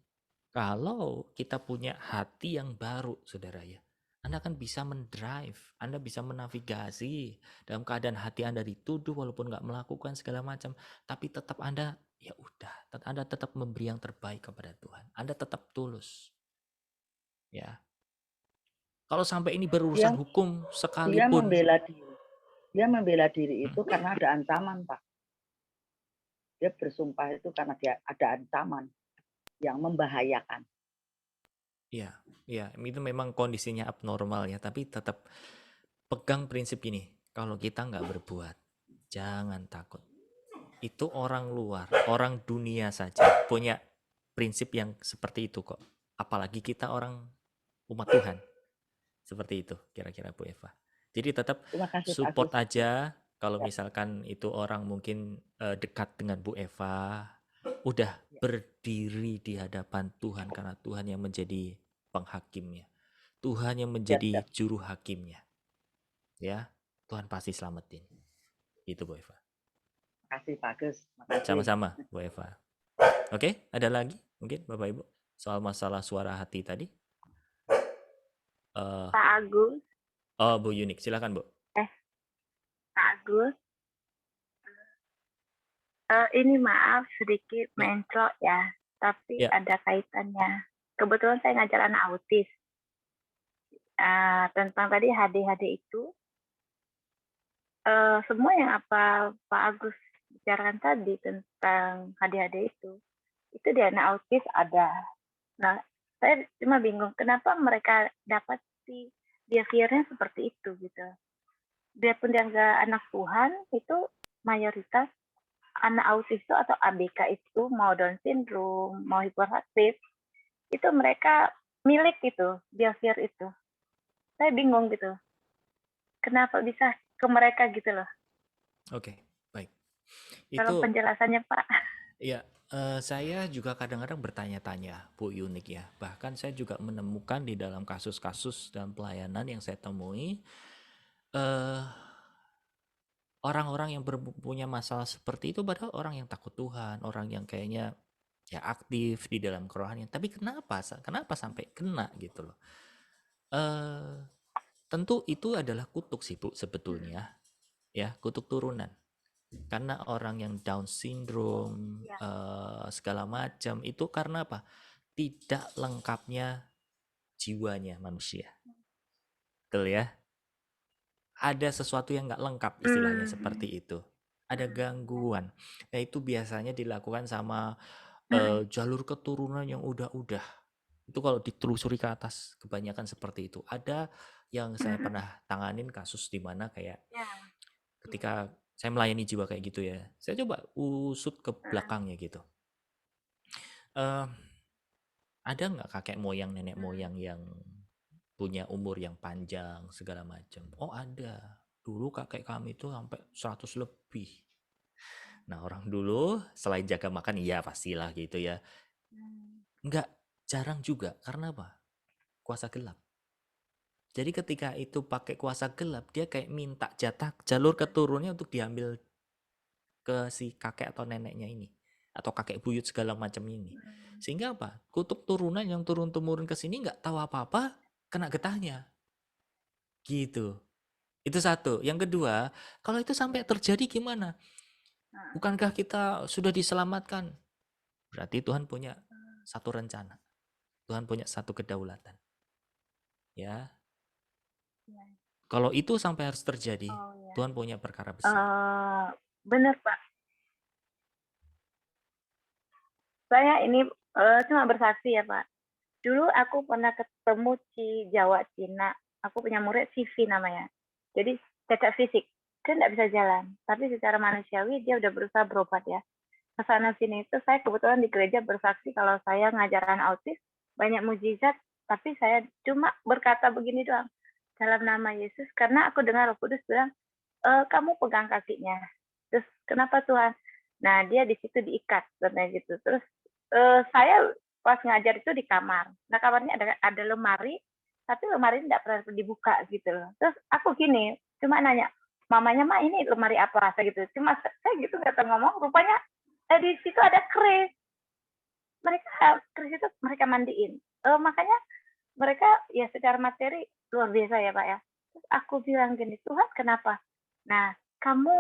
kalau kita punya hati yang baru, saudara ya, Anda akan bisa mendrive, Anda bisa menavigasi dalam keadaan hati Anda dituduh walaupun nggak melakukan segala macam, tapi tetap Anda, ya udah, Anda tetap memberi yang terbaik kepada Tuhan. Anda tetap tulus. Ya, kalau sampai ini Dia berurusan hukum dia sekalipun, membela diri. Dia membela diri itu karena ada ancaman, Pak. Dia bersumpah itu karena dia ada ancaman yang membahayakan. ya, itu memang kondisinya abnormal ya, tapi tetap pegang prinsip ini. Kalau kita nggak berbuat, jangan takut. Itu orang luar, orang dunia saja punya prinsip yang seperti itu kok. Apalagi kita orang umat Tuhan. Seperti itu kira-kira Bu Eva. Jadi tetap Terima kasih Pak support Agus. aja kalau Ya, misalkan itu orang mungkin dekat dengan Bu Eva, udah ya, berdiri di hadapan Tuhan karena Tuhan yang menjadi penghakimnya. Tuhan yang siap, menjadi siap. juru hakimnya. Ya, Tuhan pasti selamatin. Itu Bu Eva. Terima kasih Pak Agus. Terima kasih. Sama-sama Bu Eva. Oke, ada lagi mungkin Bapak Ibu soal masalah suara hati tadi? Pak Agus, Oh, Bu Yunik, silakan Bu. Pak Agus. Ini maaf sedikit menclok ya, tapi Ya. ada kaitannya. Kebetulan saya ngajar anak autis. Tentang tadi HD itu, semua yang apa Pak Agus bicarakan tadi tentang HD itu di anak autis ada. Nah, saya cuma bingung kenapa mereka dapat behavior-nya seperti itu gitu. Biarpun dia nggak anak Tuhan, itu mayoritas anak autis itu atau ABK itu mau Down syndrome, mau hiperaktif, itu mereka milik gitu, behavior itu. Saya bingung gitu. Kenapa bisa ke mereka gitu loh. Oke, baik. Kalau Itu penjelasannya Pak. ya, saya juga kadang-kadang bertanya-tanya, Bu Yunik ya. Bahkan saya juga menemukan di dalam kasus-kasus dan pelayanan yang saya temui, eh, orang-orang yang punya masalah seperti itu padahal orang yang takut Tuhan, orang yang kayaknya ya aktif di dalam kerohanian. Tapi kenapa sampai kena gitu loh? Tentu itu adalah kutuk sih Bu sebetulnya, ya kutuk turunan. Karena orang yang Down syndrome, segala macam itu karena apa? Tidak lengkapnya jiwanya manusia. Betul ya? Ada sesuatu yang nggak lengkap istilahnya seperti itu. Ada gangguan. Nah itu biasanya dilakukan sama jalur keturunan yang udah. Itu kalau ditelusuri ke atas kebanyakan seperti itu. Ada yang saya pernah tanganin kasus di mana kayak ketika saya melayani jiwa kayak gitu ya, saya coba usut ke belakangnya gitu. Ada nggak kakek moyang, nenek moyang yang punya umur yang panjang segala macam? Oh ada. Dulu kakek kami itu sampai 100 lebih. Nah orang dulu selain jaga makan, iya pastilah gitu ya. Nggak jarang juga. Karena apa? Kuasa gelap. Jadi ketika itu pakai kuasa gelap, dia kayak minta jatah jalur keturunnya untuk diambil ke si kakek atau neneknya ini. Atau kakek buyut segala macam ini. Sehingga apa? Kutub turunan yang turun-temurun ke sini nggak tahu apa-apa, kena getahnya. Gitu. Itu satu. Yang kedua, kalau itu sampai terjadi gimana? Bukankah kita sudah diselamatkan? Berarti Tuhan punya satu rencana. Tuhan punya satu kedaulatan. Ya. Kalau itu sampai harus terjadi, Tuhan punya perkara besar. Benar Pak. Saya ini cuma bersaksi ya Pak. Dulu aku pernah ketemu Jawa Cina. Aku punya murid CV namanya. Jadi cacat fisik. Dia nggak bisa jalan. Tapi secara manusiawi dia udah berusaha berobat ya. Kesana sini itu saya kebetulan di gereja bersaksi kalau saya ngajaran autis banyak mujizat. Tapi saya cuma berkata begini doang. Dalam nama Yesus. Karena aku dengar Roh Kudus bilang, kamu pegang kakinya. Terus kenapa Tuhan? Nah dia di situ diikat. Katanya gitu. Terus saya pas ngajar itu di kamar. Nah kamarnya ada lemari, tapi lemari tidak pernah dibuka gitu loh. Terus aku gini, cuma nanya, mamanya mah ini lemari apa? Saya gitu. Cuma saya gitu nggak tahu ngomong, rupanya di situ ada keris. Keris itu mereka mandiin. Makanya mereka ya secara materi luar biasa ya Pak ya. Terus aku bilang gini, Tuhan kenapa? Nah, kamu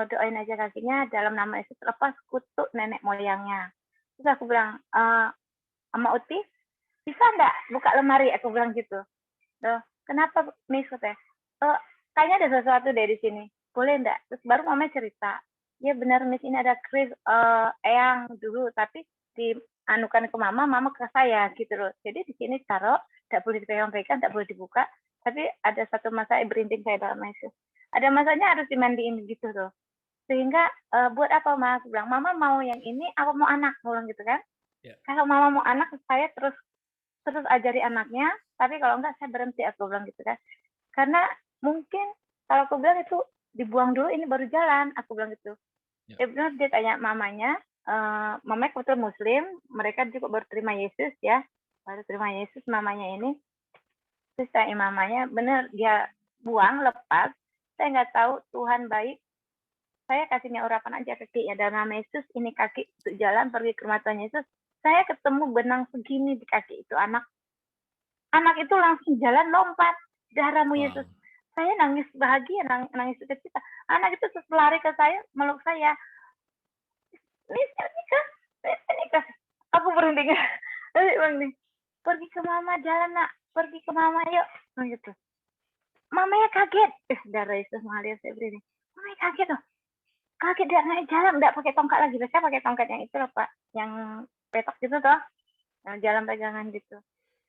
doain aja kakinya dalam nama Yesus lepas kutuk nenek moyangnya. Terus aku bilang, sama Uti, bisa nggak buka lemari? Aku bilang gitu. Loh, kenapa Miss katanya? Kayaknya ada sesuatu deh di sini. Boleh nggak? Terus baru mama cerita. Ya benar Miss, ini ada keris eyang dulu, tapi dianukan ke mama ke saya gitu loh. Jadi di sini taruh, tidak boleh dipegang-pegang, tidak boleh dibuka. Tapi ada satu masa berinting saya dalam Yesus. Ada masanya harus dimandiin gitu loh. Sehingga buat apa Mas? Aku bilang, Mama mau yang ini, apa mau anak? Aku bilang gitu kan. Ya. Kalau Mama mau anak, saya terus ajari anaknya, tapi kalau enggak saya berhenti, aku bilang gitu kan. Karena mungkin kalau aku bilang itu dibuang dulu, ini baru jalan, aku bilang gitu. Ya. Benar, dia tanya mamanya, mamanya kebetulan Muslim, mereka juga baru terima Yesus ya, baru terima Yesus mamanya ini. Terus tanya mamanya, benar dia buang, lepas, saya nggak tahu Tuhan baik, saya kasihnya urapan aja kaki ya dalam nama Yesus, ini kaki untuk jalan pergi ke rumah Tuhan Yesus. Saya ketemu benang segini di kaki itu anak itu langsung jalan lompat, darahmu Yesus. Saya nangis bahagia, nangis sukacita. Anak itu terus lari ke saya, meluk saya. Miss nikah. Aku berhenti. Pergi ke mama, jalan nak. Pergi ke mama yuk. Gitu. Mamanya kaget. Darah Yesus mengalir saya berdiri. Mamanya kaget loh. Kaget dia naik jalan, nggak pakai tongkat lagi. Biasanya pakai tongkat yang itu loh Pak, yang petok gitu toh, jalan pegangan gitu.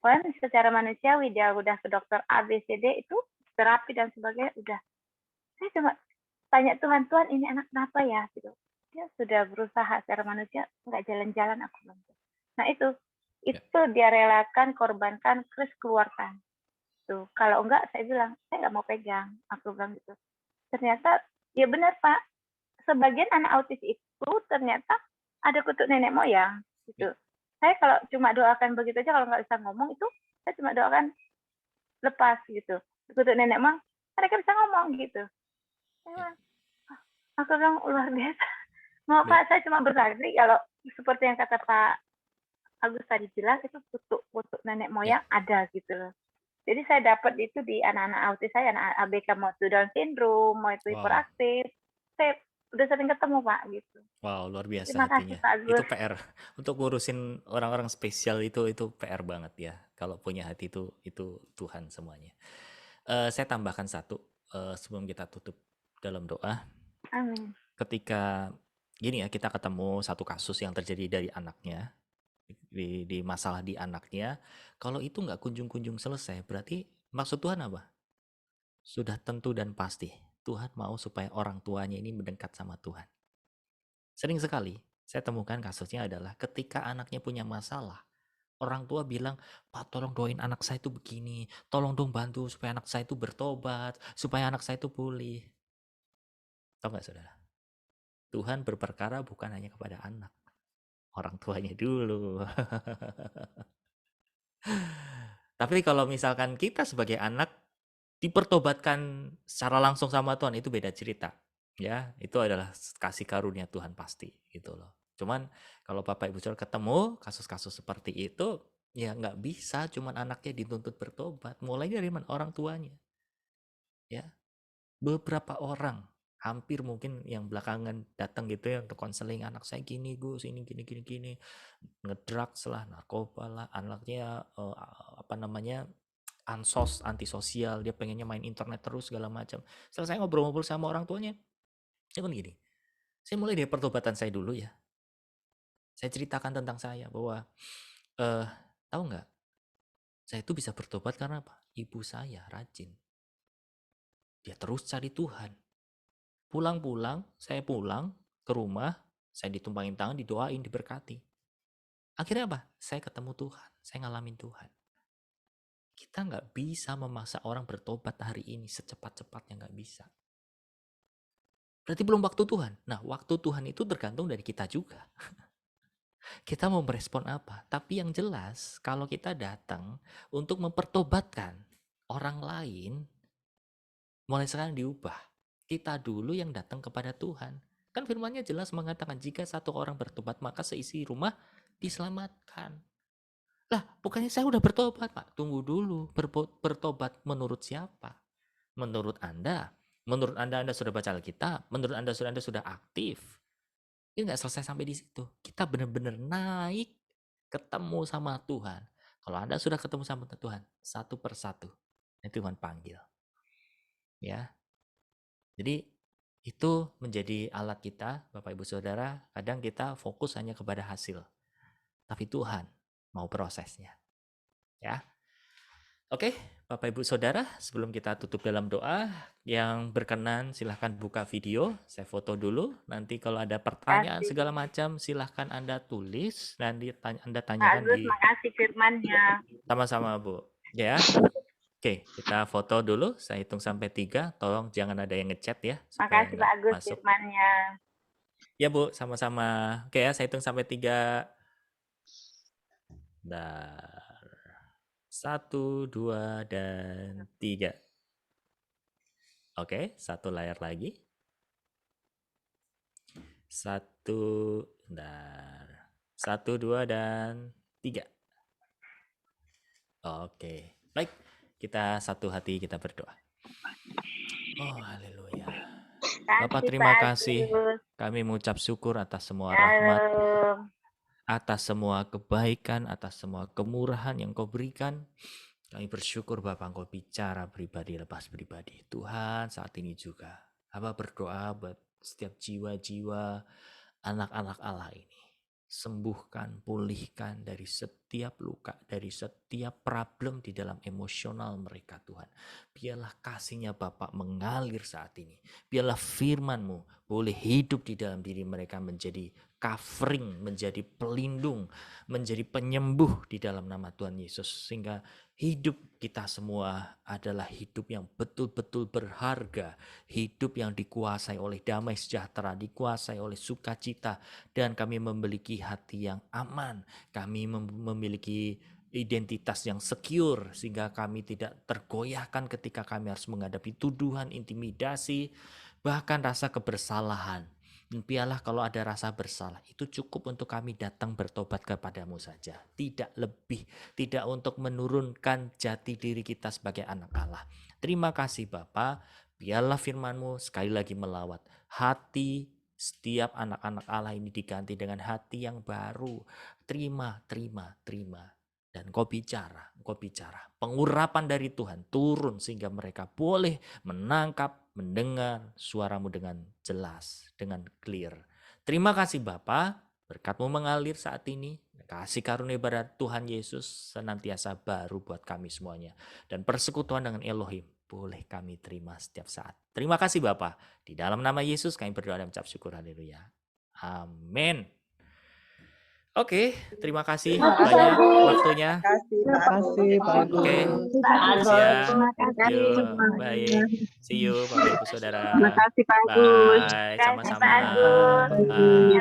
Kan secara manusiawi dia udah ke dokter A, B, C, D itu terapi dan sebagainya udah. Saya cuma tanya Tuhan ini anak kenapa ya gitu. Dia sudah berusaha secara manusia nggak jalan-jalan aku bilang. Nah itu dia relakan, korbankan, terus keluarkan. Tuh kalau enggak saya bilang saya nggak mau pegang, aku bilang gitu. Ternyata ya benar Pak. Sebagian anak autis itu ternyata ada kutuk nenek moyang gitu. Saya kalau cuma doakan begitu aja, kalau nggak bisa ngomong itu saya cuma doakan lepas gitu. Kutuk nenek moyang mereka bisa ngomong gitu. Aku bilang luar biasa. Mau Pak, saya cuma bersaksi kalau seperti yang kata Pak Agus tadi bilang itu kutuk nenek moyang ada gitu loh. Jadi saya dapat itu di anak-anak autis saya, anak ABK mau Down syndrome, mau itu hiperaktif. Saya udah sering ketemu Pak gitu. Wow, luar biasa Terima kasih hatinya. Pak Agus. Itu PR untuk ngurusin orang-orang spesial itu PR banget ya. Kalau punya hati itu Tuhan semuanya. Saya tambahkan satu sebelum kita tutup dalam doa. Amin. Ketika gini ya, kita ketemu satu kasus yang terjadi dari anaknya, di masalah di anaknya, kalau itu nggak kunjung-kunjung selesai, berarti maksud Tuhan apa? Sudah tentu dan pasti Tuhan mau supaya orang tuanya ini mendekat sama Tuhan. Sering sekali saya temukan kasusnya adalah ketika anaknya punya masalah, orang tua bilang, Pak tolong doain anak saya itu begini, tolong dong bantu supaya anak saya itu bertobat, supaya anak saya itu pulih. Tahu nggak saudara? Tuhan berperkara bukan hanya kepada anak, orang tuanya dulu. Tapi kalau misalkan kita sebagai anak dipertobatkan secara langsung sama Tuhan, itu beda cerita. Ya, itu adalah kasih karunia Tuhan pasti gitu loh. Cuman kalau Bapak Ibu Saudara ketemu kasus-kasus seperti itu, ya nggak bisa cuman anaknya dituntut bertobat. Mulai dari mana? Orang tuanya. Ya, beberapa orang hampir mungkin yang belakangan datang gitu ya untuk konseling, anak saya gini Gus, ini gini, ngedrugs lah, narkoba lah, anaknya antisosial, dia pengennya main internet terus segala macam. Setelah saya ngobrol-ngobrol sama orang tuanya, dia kan gini, saya mulai dari pertobatan saya dulu ya. Saya ceritakan tentang saya bahwa tahu nggak, saya itu bisa bertobat karena apa? Ibu saya rajin. Dia terus cari Tuhan. Pulang-pulang, saya pulang ke rumah, saya ditumpangin tangan, didoain, diberkati. Akhirnya apa? Saya ketemu Tuhan, saya ngalamin Tuhan. Kita nggak bisa memaksa orang bertobat hari ini secepat-cepatnya, nggak bisa. Berarti belum waktu Tuhan. Nah, waktu Tuhan itu tergantung dari kita juga. Kita mau merespon apa? Tapi yang jelas, kalau kita datang untuk mempertobatkan orang lain, mulai sekarang diubah. Kita dulu yang datang kepada Tuhan. Kan firman-Nya jelas mengatakan jika satu orang bertobat maka seisi rumah diselamatkan. Lah, bukannya saya udah bertobat, Pak. Tunggu dulu. Bertobat menurut siapa? Menurut Anda? Menurut Anda sudah baca Alkitab? Menurut Anda sudah aktif? Ini nggak selesai sampai di situ. Kita benar-benar naik ketemu sama Tuhan. Kalau Anda sudah ketemu sama Tuhan, satu persatu, ini Tuhan panggil. Ya. Jadi itu menjadi alat kita, Bapak Ibu Saudara. Kadang kita fokus hanya kepada hasil. Tapi Tuhan mau prosesnya. Ya. Oke, Bapak Ibu Saudara, sebelum kita tutup dalam doa, yang berkenan silahkan buka video, saya foto dulu. Nanti kalau ada pertanyaan Makasih. segala macam, silahkan Anda tulis, nanti Anda Pak tanyakan Agus, di makasih firman-Nya. sama-sama, Bu. Ya. Oke, kita foto dulu. Saya hitung sampai 3. Tolong jangan ada yang ngechat ya, supaya Makasih Pak nggak Agus masuk. firman-Nya. Ya, Bu, sama-sama. Oke ya, saya hitung sampai 3. Bentar. 1, 2, dan 3. Oke, satu layar lagi. 1, bentar. 1, 2, dan 3. Oke, baik. Kita satu hati, kita berdoa. Oh, haleluya. Bapak, Kasih terima Pak kasih. Agus. Kami mengucap syukur atas semua rahmat, Shalom. atas semua kebaikan, atas semua kemurahan yang Kau berikan. Kami bersyukur Bapak Engkau bicara pribadi lepas pribadi. Tuhan, saat ini juga Hamba berdoa buat setiap jiwa-jiwa anak-anak Allah ini. Sembuhkan, pulihkan dari setiap luka, dari setiap problem di dalam emosional mereka Tuhan. Biarlah kasih-Nya Bapak mengalir saat ini. Biarlah firman-Mu boleh hidup di dalam diri mereka menjadi covering, menjadi pelindung, menjadi penyembuh di dalam nama Tuhan Yesus. Sehingga hidup kita semua adalah hidup yang betul-betul berharga. Hidup yang dikuasai oleh damai sejahtera, dikuasai oleh sukacita. Dan kami memiliki hati yang aman. Kami memiliki identitas yang secure. Sehingga kami tidak tergoyahkan ketika kami harus menghadapi tuduhan, intimidasi, bahkan rasa kebersalahan. Biarlah kalau ada rasa bersalah, itu cukup untuk kami datang bertobat kepadamu saja. Tidak lebih, tidak untuk menurunkan jati diri kita sebagai anak Allah. Terima kasih Bapa, biarlah firman-Mu sekali lagi melawat hati setiap anak-anak Allah ini diganti dengan hati yang baru. Terima. Dan Kau bicara. Pengurapan dari Tuhan turun sehingga mereka boleh menangkap, mendengar suara-Mu dengan jelas, dengan clear. Terima kasih Bapa, berkat-Mu mengalir saat ini. Kasih karunia ibadat Tuhan Yesus senantiasa baru buat kami semuanya. Dan persekutuan dengan Elohim boleh kami terima setiap saat. Terima kasih Bapa. Di dalam nama Yesus kami berdoa dan mengucap syukur. Haleluya. Amin. Oke, terima kasih banyak waktunya. Terima kasih Pak Agus. Oke, Pak Agus, siap. terima kasih. Yuk, baik. See you Bapak Ibu Saudara. Terima kasih Pak Agus. Bye, Terima kasih Pak sama-sama. Agus. Bye.